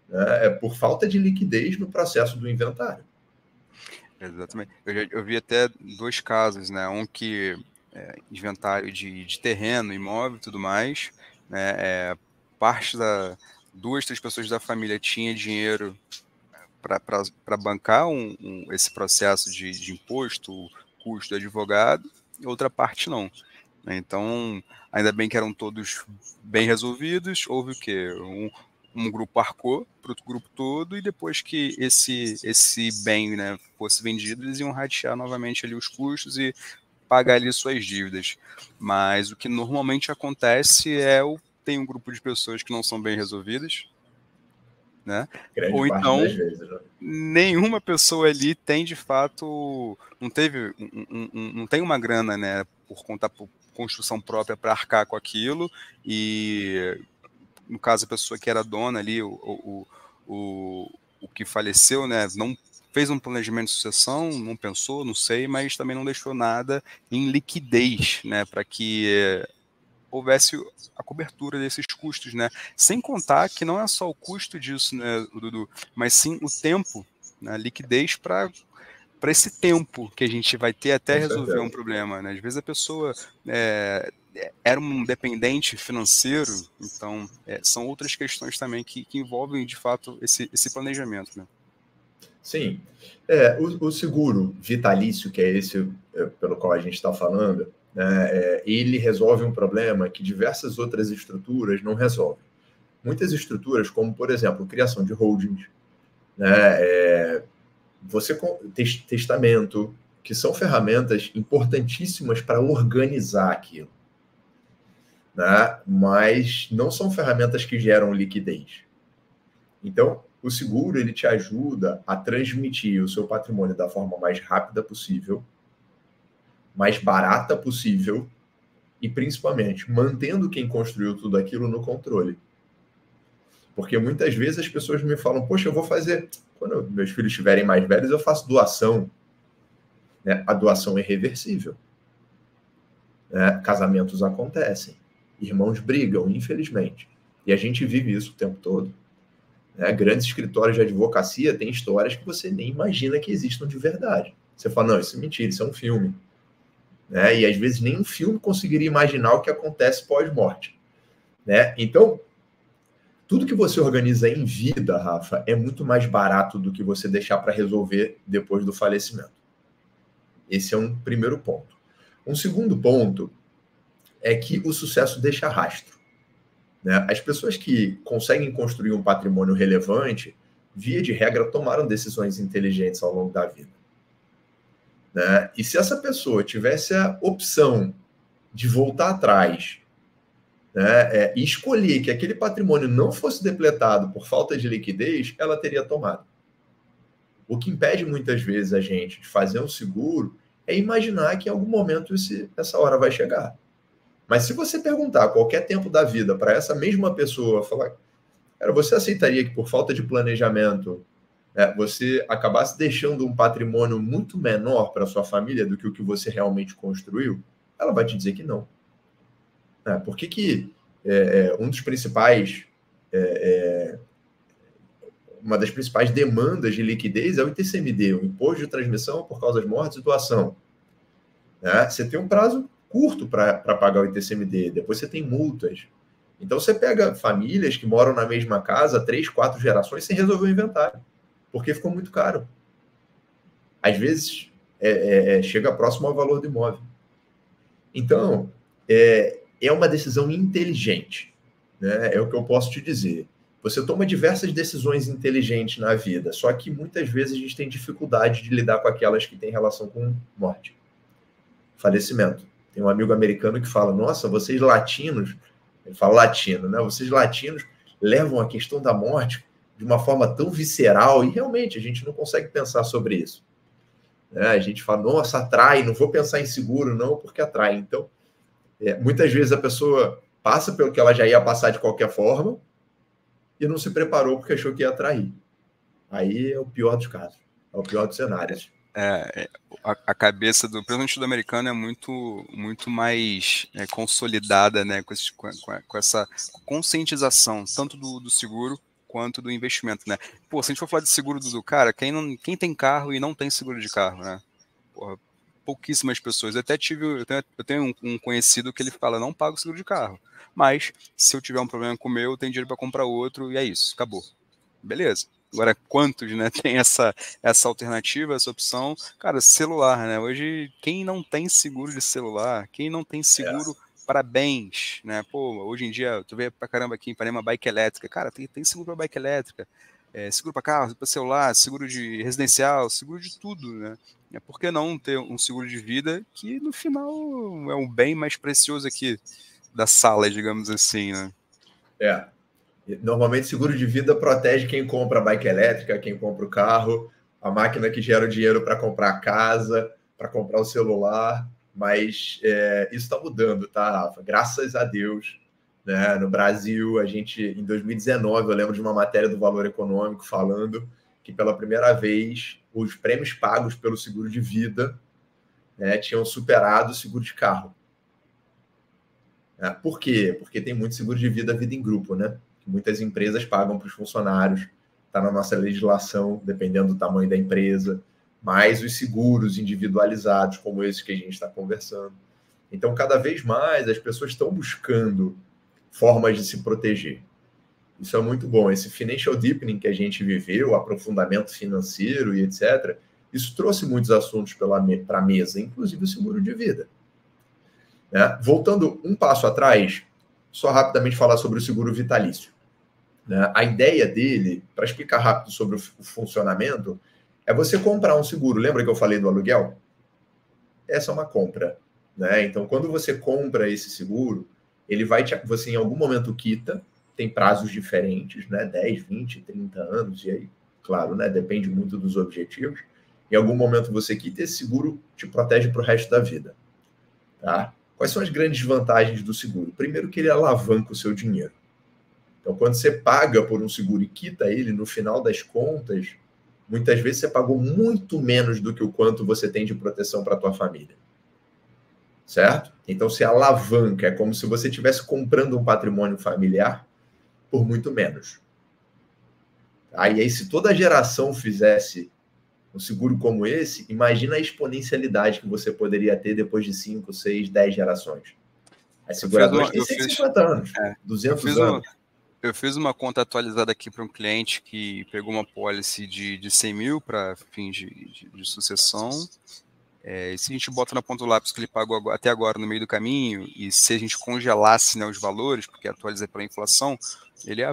né, por falta de liquidez no processo do inventário. Exatamente. Eu vi até 2 casos, né? Um que inventário de terreno, imóvel e tudo mais, né? Parte 2, 3 pessoas da família tinha dinheiro para bancar esse processo de imposto, custo do advogado, e outra parte não. Né? Então, ainda bem que eram todos bem resolvidos. Houve o quê? Um grupo arcou para o grupo todo, e depois que esse bem, né, fosse vendido, eles iam ratear novamente ali os custos e pagar ali suas dívidas. Mas o que normalmente acontece tem um grupo de pessoas que não são bem resolvidas, né? Grande Ou parte então das vezes, né? nenhuma pessoa ali tem de fato, não tem uma grana, né, por construção própria para arcar com aquilo, e no caso a pessoa que era dona ali, o que faleceu, né, não fez um planejamento de sucessão, não pensou, não sei, mas também não deixou nada em liquidez, né, para que houvesse a cobertura desses custos, né? Sem contar que não é só o custo disso, né, Dudu, mas sim o tempo, né, liquidez para esse tempo que a gente vai ter até resolver um problema, né? Às vezes a pessoa era um dependente financeiro, então são outras questões também que envolvem de fato esse planejamento, né? Sim. O seguro vitalício, que é esse pelo qual a gente está falando, né, ele resolve um problema que diversas outras estruturas não resolvem. Muitas estruturas, como, por exemplo, criação de holdings, né, testamento, que são ferramentas importantíssimas para organizar aquilo, né? Mas não são ferramentas que geram liquidez. Então, o seguro ele te ajuda a transmitir o seu patrimônio da forma mais rápida possível, mais barata possível e, principalmente, mantendo quem construiu tudo aquilo no controle. Porque muitas vezes as pessoas me falam, poxa, eu vou fazer... Quando meus filhos estiverem mais velhos, eu faço doação. Né? A doação é reversível. Né? Casamentos acontecem. Irmãos brigam, infelizmente. E a gente vive isso o tempo todo. Né? Grandes escritórios de advocacia têm histórias que você nem imagina que existam de verdade. Você fala, não, isso é mentira, isso é um filme. Né? E às vezes nem um filme conseguiria imaginar o que acontece pós-morte. Né? Então, tudo que você organiza em vida, Rafa, é muito mais barato do que você deixar para resolver depois do falecimento. Esse é um primeiro ponto. Um segundo ponto é que o sucesso deixa rastro. Né? As pessoas que conseguem construir um patrimônio relevante, via de regra, tomaram decisões inteligentes ao longo da vida. Né? E se essa pessoa tivesse a opção de voltar atrás, né, e escolher que aquele patrimônio não fosse depletado por falta de liquidez, ela teria tomado. O que impede muitas vezes a gente de fazer um seguro é imaginar que em algum momento essa hora vai chegar. Mas se você perguntar a qualquer tempo da vida para essa mesma pessoa, falar, cara, você aceitaria que por falta de planejamento você acabasse deixando um patrimônio muito menor para sua família do que o que você realmente construiu? Ela vai te dizer que não. Por que um dos principais, uma das principais demandas de liquidez é o ITCMD, o Imposto de Transmissão por Causas Mortes e Doação. Você tem um prazo curto para pagar o ITCMD, depois você tem multas. Então você pega famílias que moram na mesma casa 3, 4 gerações sem resolver o inventário, porque ficou muito caro. Às vezes chega próximo ao valor do imóvel. Então, é uma decisão inteligente, né? É o que eu posso te dizer. Você toma diversas decisões inteligentes na vida, só que muitas vezes a gente tem dificuldade de lidar com aquelas que têm relação com morte, falecimento. Tem um amigo americano que fala, nossa, vocês latinos, ele fala latino, né? Vocês latinos levam a questão da morte de uma forma tão visceral, e realmente a gente não consegue pensar sobre isso. A gente fala, nossa, atrai, não vou pensar em seguro, não, porque atrai. Então, muitas vezes a pessoa passa pelo que ela já ia passar de qualquer forma e não se preparou porque achou que ia atrair. Aí é o pior dos casos, é o pior dos cenários. A cabeça principalmente do americano é muito mais consolidada, né, com essa conscientização, tanto do seguro quanto do investimento, né? Pô, se a gente for falar de seguro do cara, quem tem carro e não tem seguro de carro, né? Porra, pouquíssimas pessoas. Eu tenho um conhecido que ele fala, não pago seguro de carro, mas se eu tiver um problema com o meu, eu tenho dinheiro para comprar outro e é isso, acabou. Beleza. Agora, quantos, né, tem essa alternativa, essa opção? Cara, celular, né? Hoje, quem não tem seguro de celular, quem não tem seguro para bens, né? Pô, hoje em dia, tu vê pra caramba aqui em Ipanema, bike elétrica. Cara, tem seguro para bike elétrica, seguro para carro, para celular, seguro de residencial, seguro de tudo, né? Por que não ter um seguro de vida que, no final, é um bem mais precioso aqui da sala, digamos assim, né? Normalmente, seguro de vida protege quem compra a bike elétrica, quem compra o carro, a máquina que gera o dinheiro para comprar a casa, para comprar o celular, mas isso está mudando, tá, Rafa? Graças a Deus, né? No Brasil, a gente, em 2019, eu lembro de uma matéria do Valor Econômico falando que, pela primeira vez, os prêmios pagos pelo seguro de vida, né, tinham superado o seguro de carro. Por quê? Porque tem muito seguro de vida em grupo, né? Muitas empresas pagam para os funcionários, está na nossa legislação, dependendo do tamanho da empresa, mais os seguros individualizados, como esse que a gente está conversando. Então, cada vez mais, as pessoas estão buscando formas de se proteger. Isso é muito bom. Esse financial deepening que a gente viveu, o aprofundamento financeiro e etc., isso trouxe muitos assuntos para a mesa, inclusive o seguro de vida. Voltando um passo atrás, só rapidamente falar sobre o seguro vitalício. A ideia dele, para explicar rápido sobre o funcionamento, é você comprar um seguro. Lembra que eu falei do aluguel? essa é uma compra, né? Então, quando você compra esse seguro, ele vai você em algum momento quita, tem prazos diferentes, né? 10, 20, 30 anos, e aí, claro, né? Depende muito dos objetivos. Em algum momento você quita, esse seguro te protege para o resto da vida, tá? Quais são as grandes vantagens do seguro? Primeiro que ele alavanca o seu dinheiro. Então, quando você paga por um seguro e quita ele, no final das contas, muitas vezes você pagou muito menos do que o quanto você tem de proteção para a tua família. Certo? Então, se alavanca, é como se você estivesse comprando um patrimônio familiar por muito menos. E aí, se toda a geração fizesse um seguro como esse, imagina a exponencialidade que você poderia ter depois de 5, 6, 10 gerações. As seguradoras têm 150 anos, 200 anos. Eu fiz uma conta atualizada aqui para um cliente que pegou uma pólice de 100 mil para fins de sucessão. E se a gente bota na ponta do lápis que ele pagou até agora no meio do caminho, e se a gente congelasse, né, os valores, porque atualiza pela inflação, ele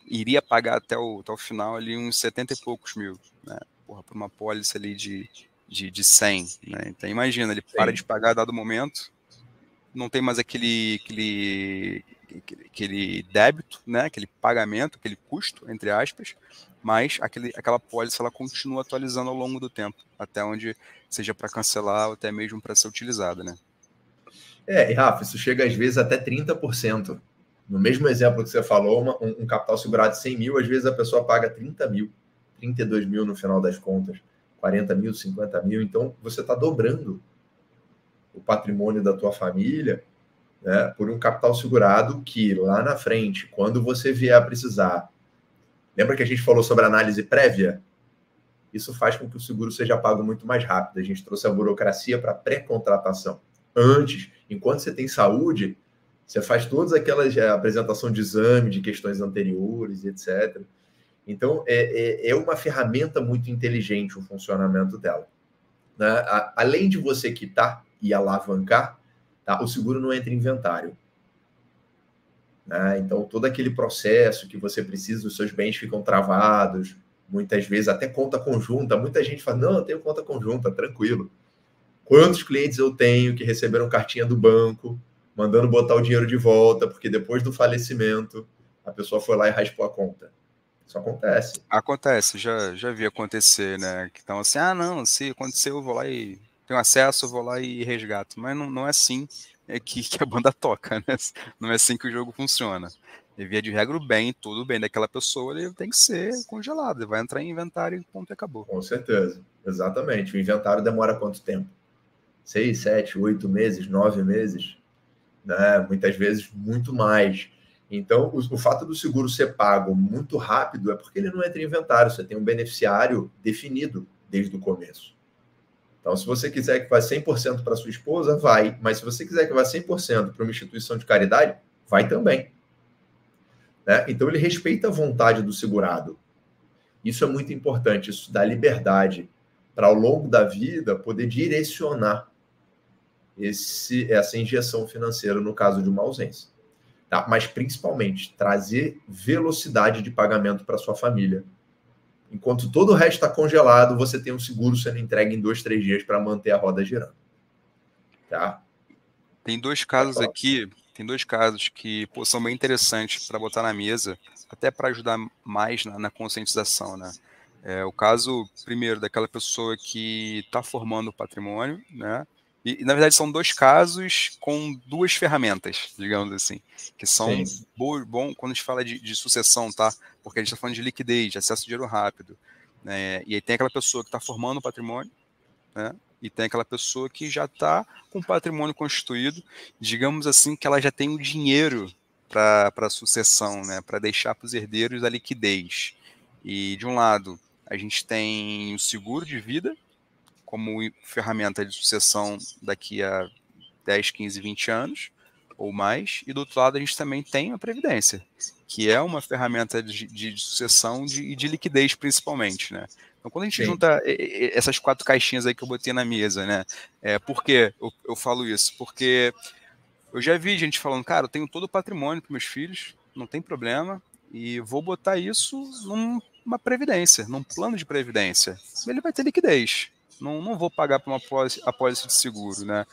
iria pagar até o final ali uns 70 e poucos mil, né, para uma pólice ali de 100. Né? Então imagina, ele para de pagar a dado momento, não tem mais aquele débito, né, aquele pagamento, aquele custo, entre aspas, mas aquela pólice ela continua atualizando ao longo do tempo, até onde seja para cancelar ou até mesmo para ser utilizada, né? E Rafa, isso chega às vezes até 30%. No mesmo exemplo que você falou, um capital segurado de 100 mil, às vezes a pessoa paga 30 mil, 32 mil no final das contas, 40 mil, 50 mil. Então, você está dobrando o patrimônio da tua família, né, por um capital segurado que lá na frente, quando você vier a precisar, lembra que a gente falou sobre análise prévia? Isso faz com que o seguro seja pago muito mais rápido. A gente trouxe a burocracia para pré-contratação. Antes, enquanto você tem saúde, você faz todas aquelas apresentação de exame, de questões anteriores, etc. Então, é uma ferramenta muito inteligente o funcionamento dela. Né? Além de você quitar e alavancar, tá? O seguro não entra em inventário. Né? Então, todo aquele processo que você precisa, os seus bens ficam travados, muitas vezes até conta conjunta. Muita gente fala, não, eu tenho conta conjunta, tranquilo. Quantos clientes eu tenho que receberam cartinha do banco, mandando botar o dinheiro de volta, porque depois do falecimento, a pessoa foi lá e raspou a conta. Isso acontece. Acontece, já vi acontecer, né? Então, assim, não, se aconteceu, eu vou lá e tenho acesso, eu vou lá e resgato. Mas não é assim que a banda toca, né? Não é assim que o jogo funciona. E via de regra, tudo bem daquela pessoa, ele tem que ser congelado, ele vai entrar em inventário e ponto, e acabou. Com certeza, exatamente. O inventário demora quanto tempo? 6, 7, 8 meses, 9 meses? Né? Muitas vezes muito mais. Então, o fato do seguro ser pago muito rápido é porque ele não entra em inventário, você tem um beneficiário definido desde o começo. Então, se você quiser que vá 100% para sua esposa, vai. Mas se você quiser que vá 100% para uma instituição de caridade, vai também. Né? Então, ele respeita a vontade do segurado. Isso é muito importante, isso dá liberdade para, ao longo da vida, poder direcionar essa injeção financeira no caso de uma ausência. Tá? Mas, principalmente, trazer velocidade de pagamento para sua família. Enquanto todo o resto está congelado, você tem um seguro sendo entregue em 2, 3 dias para manter a roda girando. Tá? Tem dois casos aqui, que são bem interessantes para botar na mesa, até para ajudar mais na conscientização, né? O caso, primeiro, daquela pessoa que está formando o patrimônio, né? E, na verdade, são dois casos com duas ferramentas, digamos assim, que são bom quando a gente fala de sucessão, tá? Porque a gente está falando de liquidez, de acesso a dinheiro rápido, né? E aí tem aquela pessoa que está formando o patrimônio, né? E tem aquela pessoa que já está com o patrimônio constituído, digamos assim, que ela já tem o dinheiro para a sucessão, né? Para deixar para os herdeiros a liquidez. E, de um lado, a gente tem o seguro de vida, como ferramenta de sucessão daqui a 10, 15, 20 anos ou mais, e do outro lado a gente também tem a Previdência, que é uma ferramenta de sucessão e de liquidez principalmente, né? Então, quando a gente junta essas 4 caixinhas aí que eu botei na mesa, né? Por que eu falo isso? Porque eu já vi gente falando, cara, eu tenho todo o patrimônio para meus filhos, não tem problema, e vou botar isso numa previdência, num plano de previdência. Ele vai ter liquidez. não vou pagar por a pólice de seguro, né?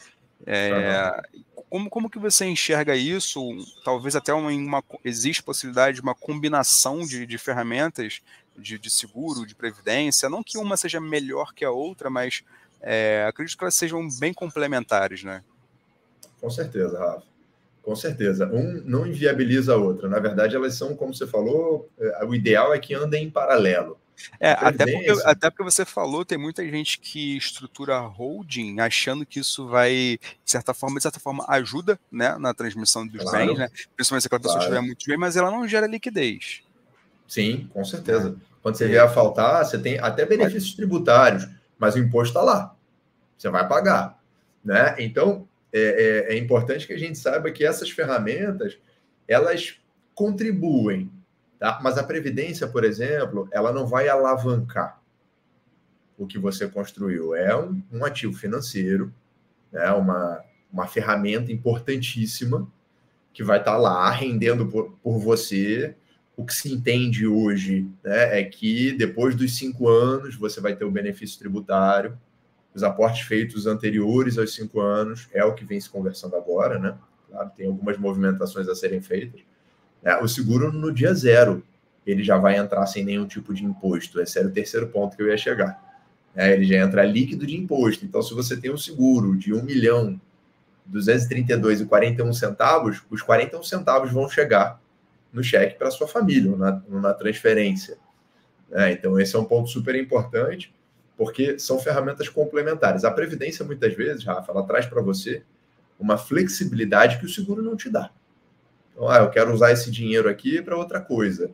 Como que você enxerga isso? Talvez até existe possibilidade de uma combinação de ferramentas de seguro, de previdência, não que uma seja melhor que a outra, mas acredito que elas sejam bem complementares, né? Com certeza, Rafa. Com certeza. Um não inviabiliza a outra. Na verdade, elas são, como você falou, o ideal é que andem em paralelo. Até porque você falou, tem muita gente que estrutura holding achando que isso vai, de certa forma, ajuda, né, na transmissão dos bens, né? Principalmente se aquela pessoa estiver muito bem, mas ela não gera liquidez. Sim, com certeza. Quando você vier a faltar, você tem até benefícios tributários, mas o imposto está lá. Você vai pagar, né? Então, é importante que a gente saiba que essas ferramentas, elas contribuem, tá? Mas a Previdência, por exemplo, ela não vai alavancar o que você construiu. É um ativo financeiro, né? Uma ferramenta importantíssima que vai estar lá rendendo por você. O que se entende hoje, né, é que depois dos 5 anos você vai ter o benefício tributário. Os aportes feitos anteriores aos 5 anos é o que vem se conversando agora, né? Claro, tem algumas movimentações a serem feitas. O seguro no dia 0, ele já vai entrar sem nenhum tipo de imposto. Esse era o terceiro ponto que eu ia chegar. Ele já entra líquido de imposto. Então, se você tem um seguro de 1.232,41, os 41 centavos vão chegar no cheque para sua família, na transferência. Então, esse é um ponto super importante, porque são ferramentas complementares. A Previdência, muitas vezes, Rafa, ela traz para você uma flexibilidade que o seguro não te dá. Então, eu quero usar esse dinheiro aqui para outra coisa.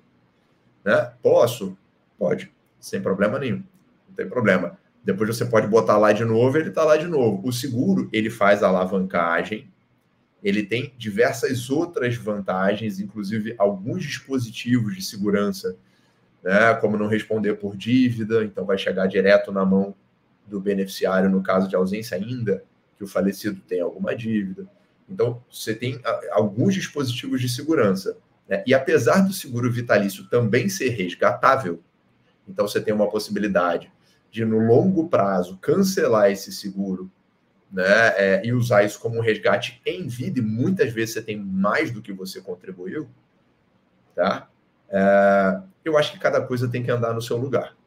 Né? Posso? Pode, sem problema nenhum. Não tem problema. Depois você pode botar lá de novo, ele está lá de novo. O seguro, ele faz alavancagem, ele tem diversas outras vantagens, inclusive alguns dispositivos de segurança, né, como não responder por dívida, então vai chegar direto na mão do beneficiário no caso de ausência, ainda que o falecido tenha alguma dívida. Então, você tem alguns dispositivos de segurança. Né? E apesar do seguro vitalício também ser resgatável, então você tem uma possibilidade de, no longo prazo, cancelar esse seguro, né, e usar isso como um resgate em vida, e muitas vezes você tem mais do que você contribuiu, tá? Eu acho que cada coisa tem que andar no seu lugar.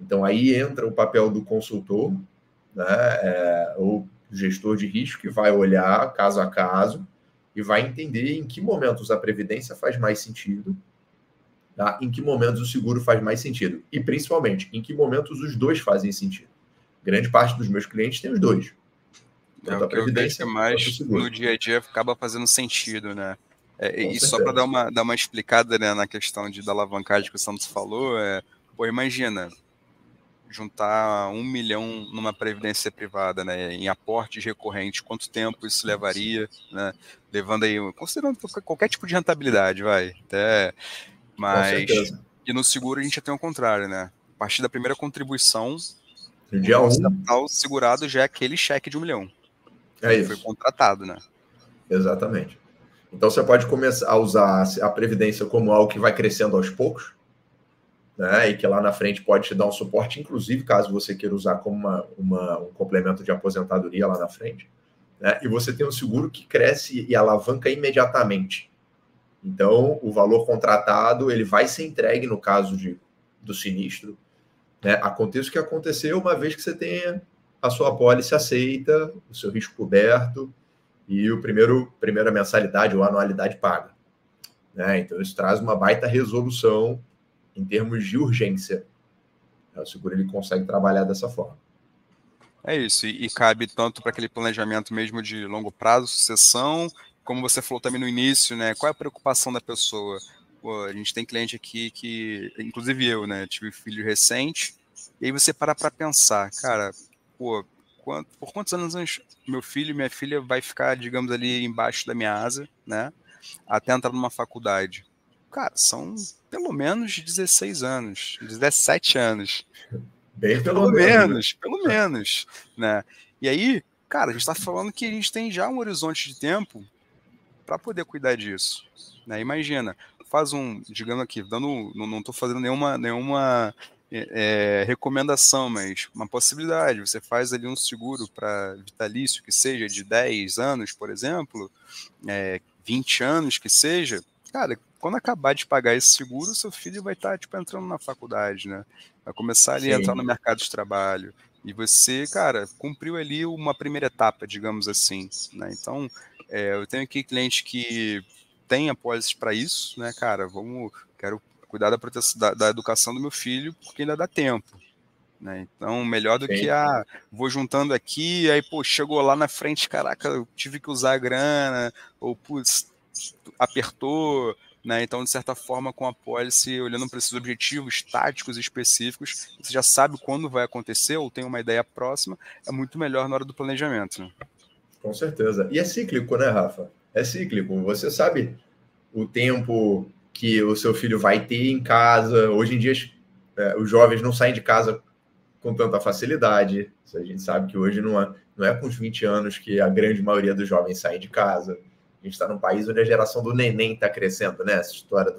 Então, aí entra o papel do consultor, né, ou gestor de risco, que vai olhar caso a caso e vai entender em que momentos a previdência faz mais sentido, tá? Em que momentos o seguro faz mais sentido. E, principalmente, em que momentos os dois fazem sentido. Grande parte dos meus clientes tem os dois. Tanto a previdência quanto o seguro. No dia a dia acaba fazendo sentido, né? E só para dar uma explicada, né, na questão da alavancagem que o Santos falou, imagina juntar 1 milhão numa previdência privada, né, em aportes recorrentes, quanto tempo isso levaria, né, levando aí, considerando qualquer tipo de rentabilidade, mas e no seguro a gente já tem o contrário, né, a partir da primeira contribuição, no dia 1, capital segurado já é aquele cheque de 1 milhão. Isso. Foi contratado, né? Exatamente. Então você pode começar a usar a previdência como algo que vai crescendo aos poucos, né? E que lá na frente pode te dar um suporte, inclusive caso você queira usar como um complemento de aposentadoria lá na frente. Né? E você tem um seguro que cresce e alavanca imediatamente. Então, o valor contratado ele vai ser entregue no caso do sinistro. Né? Aconteça o que aconteceu, uma vez que você tenha a sua apólice aceita, o seu risco coberto e primeira mensalidade ou anualidade paga. Né? Então, isso traz uma baita resolução em termos de urgência. O seguro ele consegue trabalhar dessa forma. É isso, e cabe tanto para aquele planejamento mesmo de longo prazo, sucessão, como você falou também no início, né? Qual é a preocupação da pessoa? Pô, a gente tem cliente aqui que, inclusive eu, né? Tive filho recente, e aí você para pensar, cara, pô, por quantos anos meu filho e minha filha vai ficar, digamos, ali embaixo da minha asa, né? Até entrar numa faculdade. Cara, são pelo menos 16 anos, 17 anos. Bem pelo menos. Pelo menos, né? E aí, cara, a gente está falando que a gente tem já um horizonte de tempo para poder cuidar disso, né? Imagina, faz digamos aqui, não estou fazendo nenhuma recomendação, mas uma possibilidade. Você faz ali um seguro para vitalício, que seja de 10 anos, por exemplo, 20 anos que seja, cara, quando acabar de pagar esse seguro, seu filho vai estar, tipo, entrando na faculdade, né? Vai começar ali a entrar no mercado de trabalho. E você, cara, cumpriu ali uma primeira etapa, digamos assim, né? Então, eu tenho aqui cliente que tem apólices para isso, né, cara? Quero cuidar da proteção, da educação do meu filho, porque ainda dá tempo, né? Então, melhor do que vou juntando aqui, aí, pô, chegou lá na frente, caraca, eu tive que usar a grana, ou, putz, apertou, né? Então, de certa forma, com a pólice, olhando para esses objetivos táticos específicos, você já sabe quando vai acontecer, ou tem uma ideia próxima, é muito melhor na hora do planejamento, né? Com certeza. E é cíclico, né, Rafa? É cíclico. Você sabe o tempo que o seu filho vai ter em casa. Hoje em dia, os jovens não saem de casa com tanta facilidade. A gente sabe que hoje não é com os 20 anos que a grande maioria dos jovens saem de casa. A gente está num país onde a geração do neném está crescendo, né? Essa história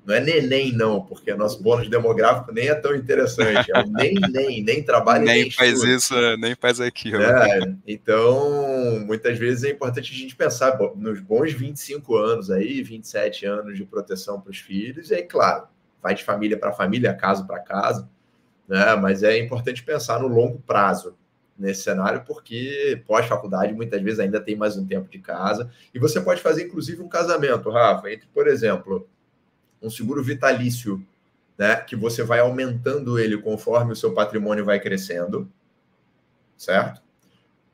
não é neném, não, porque nosso bônus demográfico nem é tão interessante. É o nem trabalha e nem faz estuda. isso, nem faz aquilo. Então, muitas vezes é importante a gente pensar nos bons 25 anos aí, 27 anos de proteção para os filhos, e aí, claro, vai de família para família, caso para caso, né? Mas é importante pensar no longo prazo nesse cenário, porque pós-faculdade muitas vezes ainda tem mais um tempo de casa, e você pode fazer inclusive um casamento, Rafa, entre, por exemplo, um seguro vitalício, né, que você vai aumentando ele conforme o seu patrimônio vai crescendo, certo?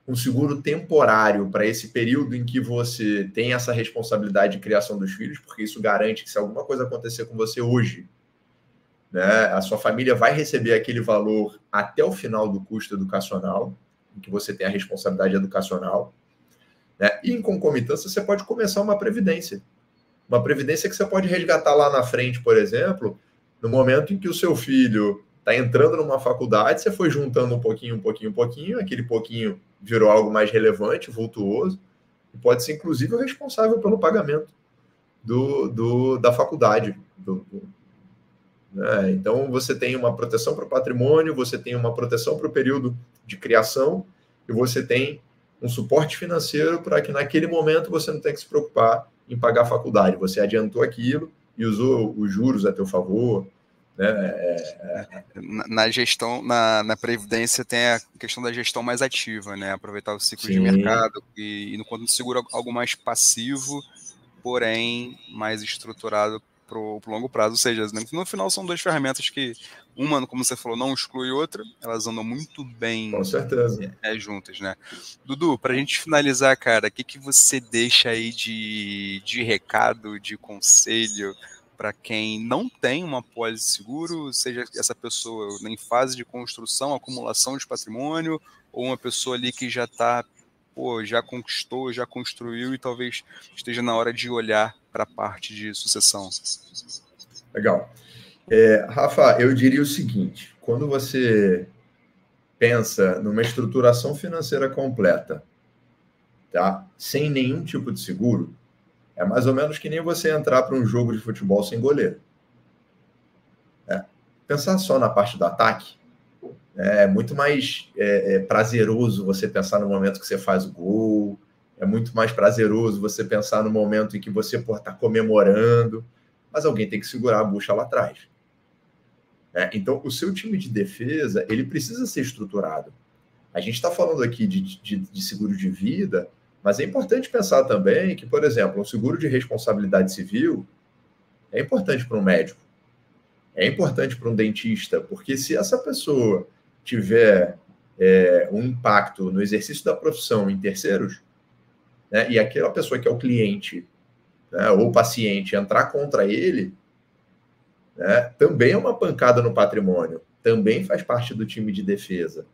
Um seguro temporário para esse período em que você tem essa responsabilidade de criação dos filhos, porque isso garante que se alguma coisa acontecer com você hoje, né, a sua família vai receber aquele valor até o final do custo educacional, em que você tem a responsabilidade educacional, né? E em concomitância você pode começar uma previdência que você pode resgatar lá na frente, por exemplo, no momento em que o seu filho está entrando numa faculdade, você foi juntando um pouquinho, aquele pouquinho virou algo mais relevante, vultuoso, e pode ser inclusive o responsável pelo pagamento da faculdade. Né? Então, você tem uma proteção para o patrimônio, você tem uma proteção para o período de criação, e você tem um suporte financeiro para que naquele momento você não tenha que se preocupar em pagar a faculdade. Você adiantou aquilo e usou os juros a teu favor. Né? Na gestão, na Previdência tem a questão da gestão mais ativa, né? Aproveitar o ciclo de mercado e no quanto seguro algo mais passivo, porém mais estruturado para o longo prazo. Ou seja, no final são duas ferramentas que uma, como você falou, não exclui outra, elas andam muito bem. Com certeza. Juntas, né? Dudu, para a gente finalizar, cara, o que você deixa aí de recado, de conselho para quem não tem uma pólice de seguro, seja essa pessoa em fase de construção, acumulação de patrimônio, ou uma pessoa ali que já está, já conquistou, já construiu e talvez esteja na hora de olhar para a parte de sucessão? Legal. Rafa, eu diria o seguinte, quando você pensa numa estruturação financeira completa, tá? Sem nenhum tipo de seguro, é mais ou menos que nem você entrar para um jogo de futebol sem goleiro. Pensar só na parte do ataque é muito mais prazeroso você pensar no momento que você faz o gol, é muito mais prazeroso você pensar no momento em que você está comemorando, mas alguém tem que segurar a bucha lá atrás. Então, o seu time de defesa, ele precisa ser estruturado. A gente está falando aqui de seguro de vida, mas é importante pensar também que, por exemplo, um seguro de responsabilidade civil é importante para um médico, é importante para um dentista, porque se essa pessoa tiver um impacto no exercício da profissão em terceiros, né, e aquela pessoa que é o cliente, né, ou o paciente entrar contra ele, né, também é uma pancada no patrimônio, também faz parte do time de defesa.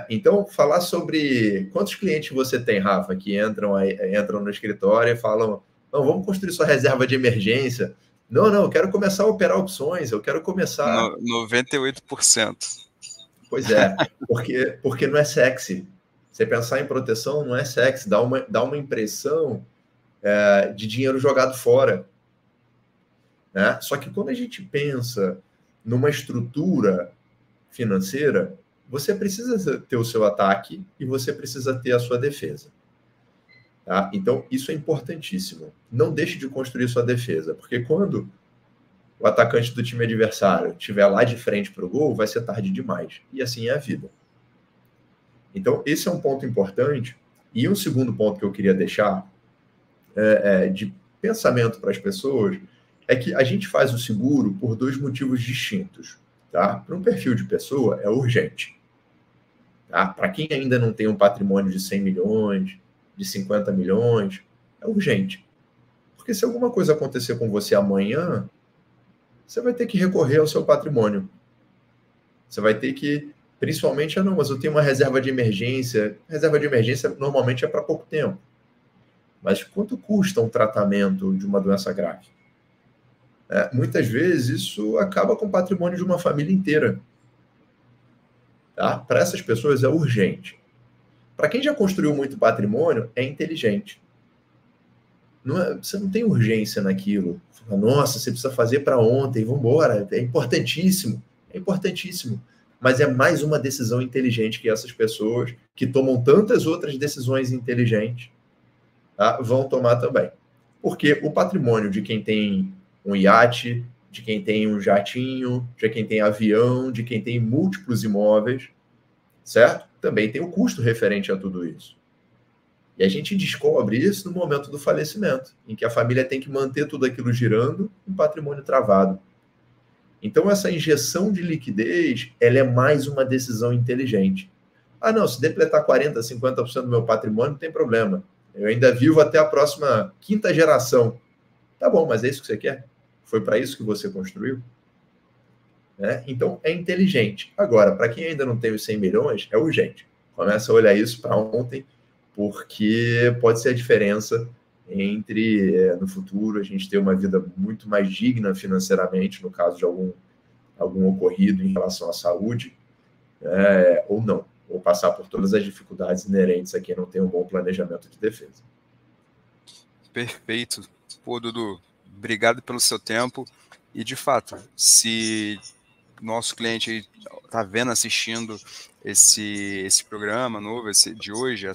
Então, falar sobre quantos clientes você tem, Rafa, que entram no escritório e falam, não, vamos construir sua reserva de emergência. Não, eu quero começar a operar opções, eu quero começar... 98%. Pois é, porque não é sexy. Você pensar em proteção não é sexy, dá uma impressão de dinheiro jogado fora. Né? Só que quando a gente pensa numa estrutura financeira, você precisa ter o seu ataque e você precisa ter a sua defesa. Tá? Então, isso é importantíssimo. Não deixe de construir sua defesa, porque quando o atacante do time adversário estiver lá de frente para o gol, vai ser tarde demais. E assim é a vida. Então, esse é um ponto importante. E um segundo ponto que eu queria deixar de pensamento para as pessoas é que a gente faz o seguro por dois motivos distintos. Tá? Para um perfil de pessoa, é urgente. Tá? Para quem ainda não tem um patrimônio de 100 milhões, de 50 milhões, é urgente. Porque se alguma coisa acontecer com você amanhã, você vai ter que recorrer ao seu patrimônio. Você vai ter que, principalmente, não, mas eu tenho uma reserva de emergência. Reserva de emergência normalmente é para pouco tempo. Mas quanto custa um tratamento de uma doença grave? Muitas vezes isso acaba com o patrimônio de uma família inteira. Tá? Para essas pessoas é urgente. Para quem já construiu muito patrimônio, é inteligente. Você não tem urgência naquilo. Nossa, você precisa fazer para ontem, vamos embora. É importantíssimo. Mas é mais uma decisão inteligente que essas pessoas, que tomam tantas outras decisões inteligentes, tá, vão tomar também. Porque o patrimônio de quem tem um iate, de quem tem um jatinho, de quem tem avião, de quem tem múltiplos imóveis, certo? Também tem o custo referente a tudo isso. E a gente descobre isso no momento do falecimento, em que a família tem que manter tudo aquilo girando, um patrimônio travado. Então, essa injeção de liquidez, ela é mais uma decisão inteligente. Não, se depletar 40%, 50% do meu patrimônio, não tem problema. Eu ainda vivo até a próxima 5ª geração. Tá bom, mas é isso que você quer? Foi para isso que você construiu? Então, é inteligente. Agora, para quem ainda não tem os 100 milhões, é urgente. Começa a olhar isso para ontem, porque pode ser a diferença entre, no futuro, a gente ter uma vida muito mais digna financeiramente, no caso de algum ocorrido em relação à saúde, ou não, ou passar por todas as dificuldades inerentes a quem não tem um bom planejamento de defesa. Perfeito. Pô, Dudu, obrigado pelo seu tempo. E, de fato, se nosso cliente está vendo, assistindo esse programa novo, de hoje,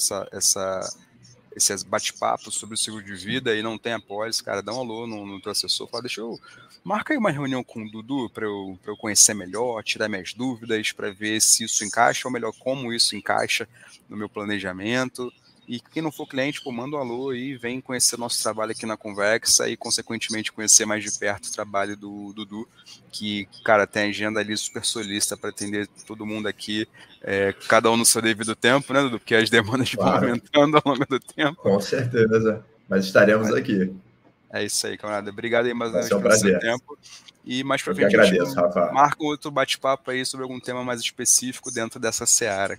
esse bate-papo sobre o seguro de vida e não tem apólice, cara, dá um alô no teu assessor, fala, marca aí uma reunião com o Dudu para eu conhecer melhor, tirar minhas dúvidas, para ver se isso encaixa, ou melhor, como isso encaixa no meu planejamento. E quem não for cliente, manda um alô e vem conhecer nosso trabalho aqui na Convexa e, consequentemente, conhecer mais de perto o trabalho do Dudu, que, cara, tem agenda ali super solista para atender todo mundo aqui, cada um no seu devido tempo, né, Dudu? Porque as demandas vão aumentando ao longo do tempo. Com certeza, mas estaremos aqui. É isso aí, camarada. Obrigado aí mais uma vez pelo seu tempo. E mais para frente a gente marca um outro bate-papo aí sobre algum tema mais específico dentro dessa seara.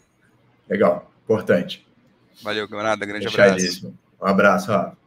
Legal, importante. Valeu, camarada. Grande abraço. Um abraço, Rafa.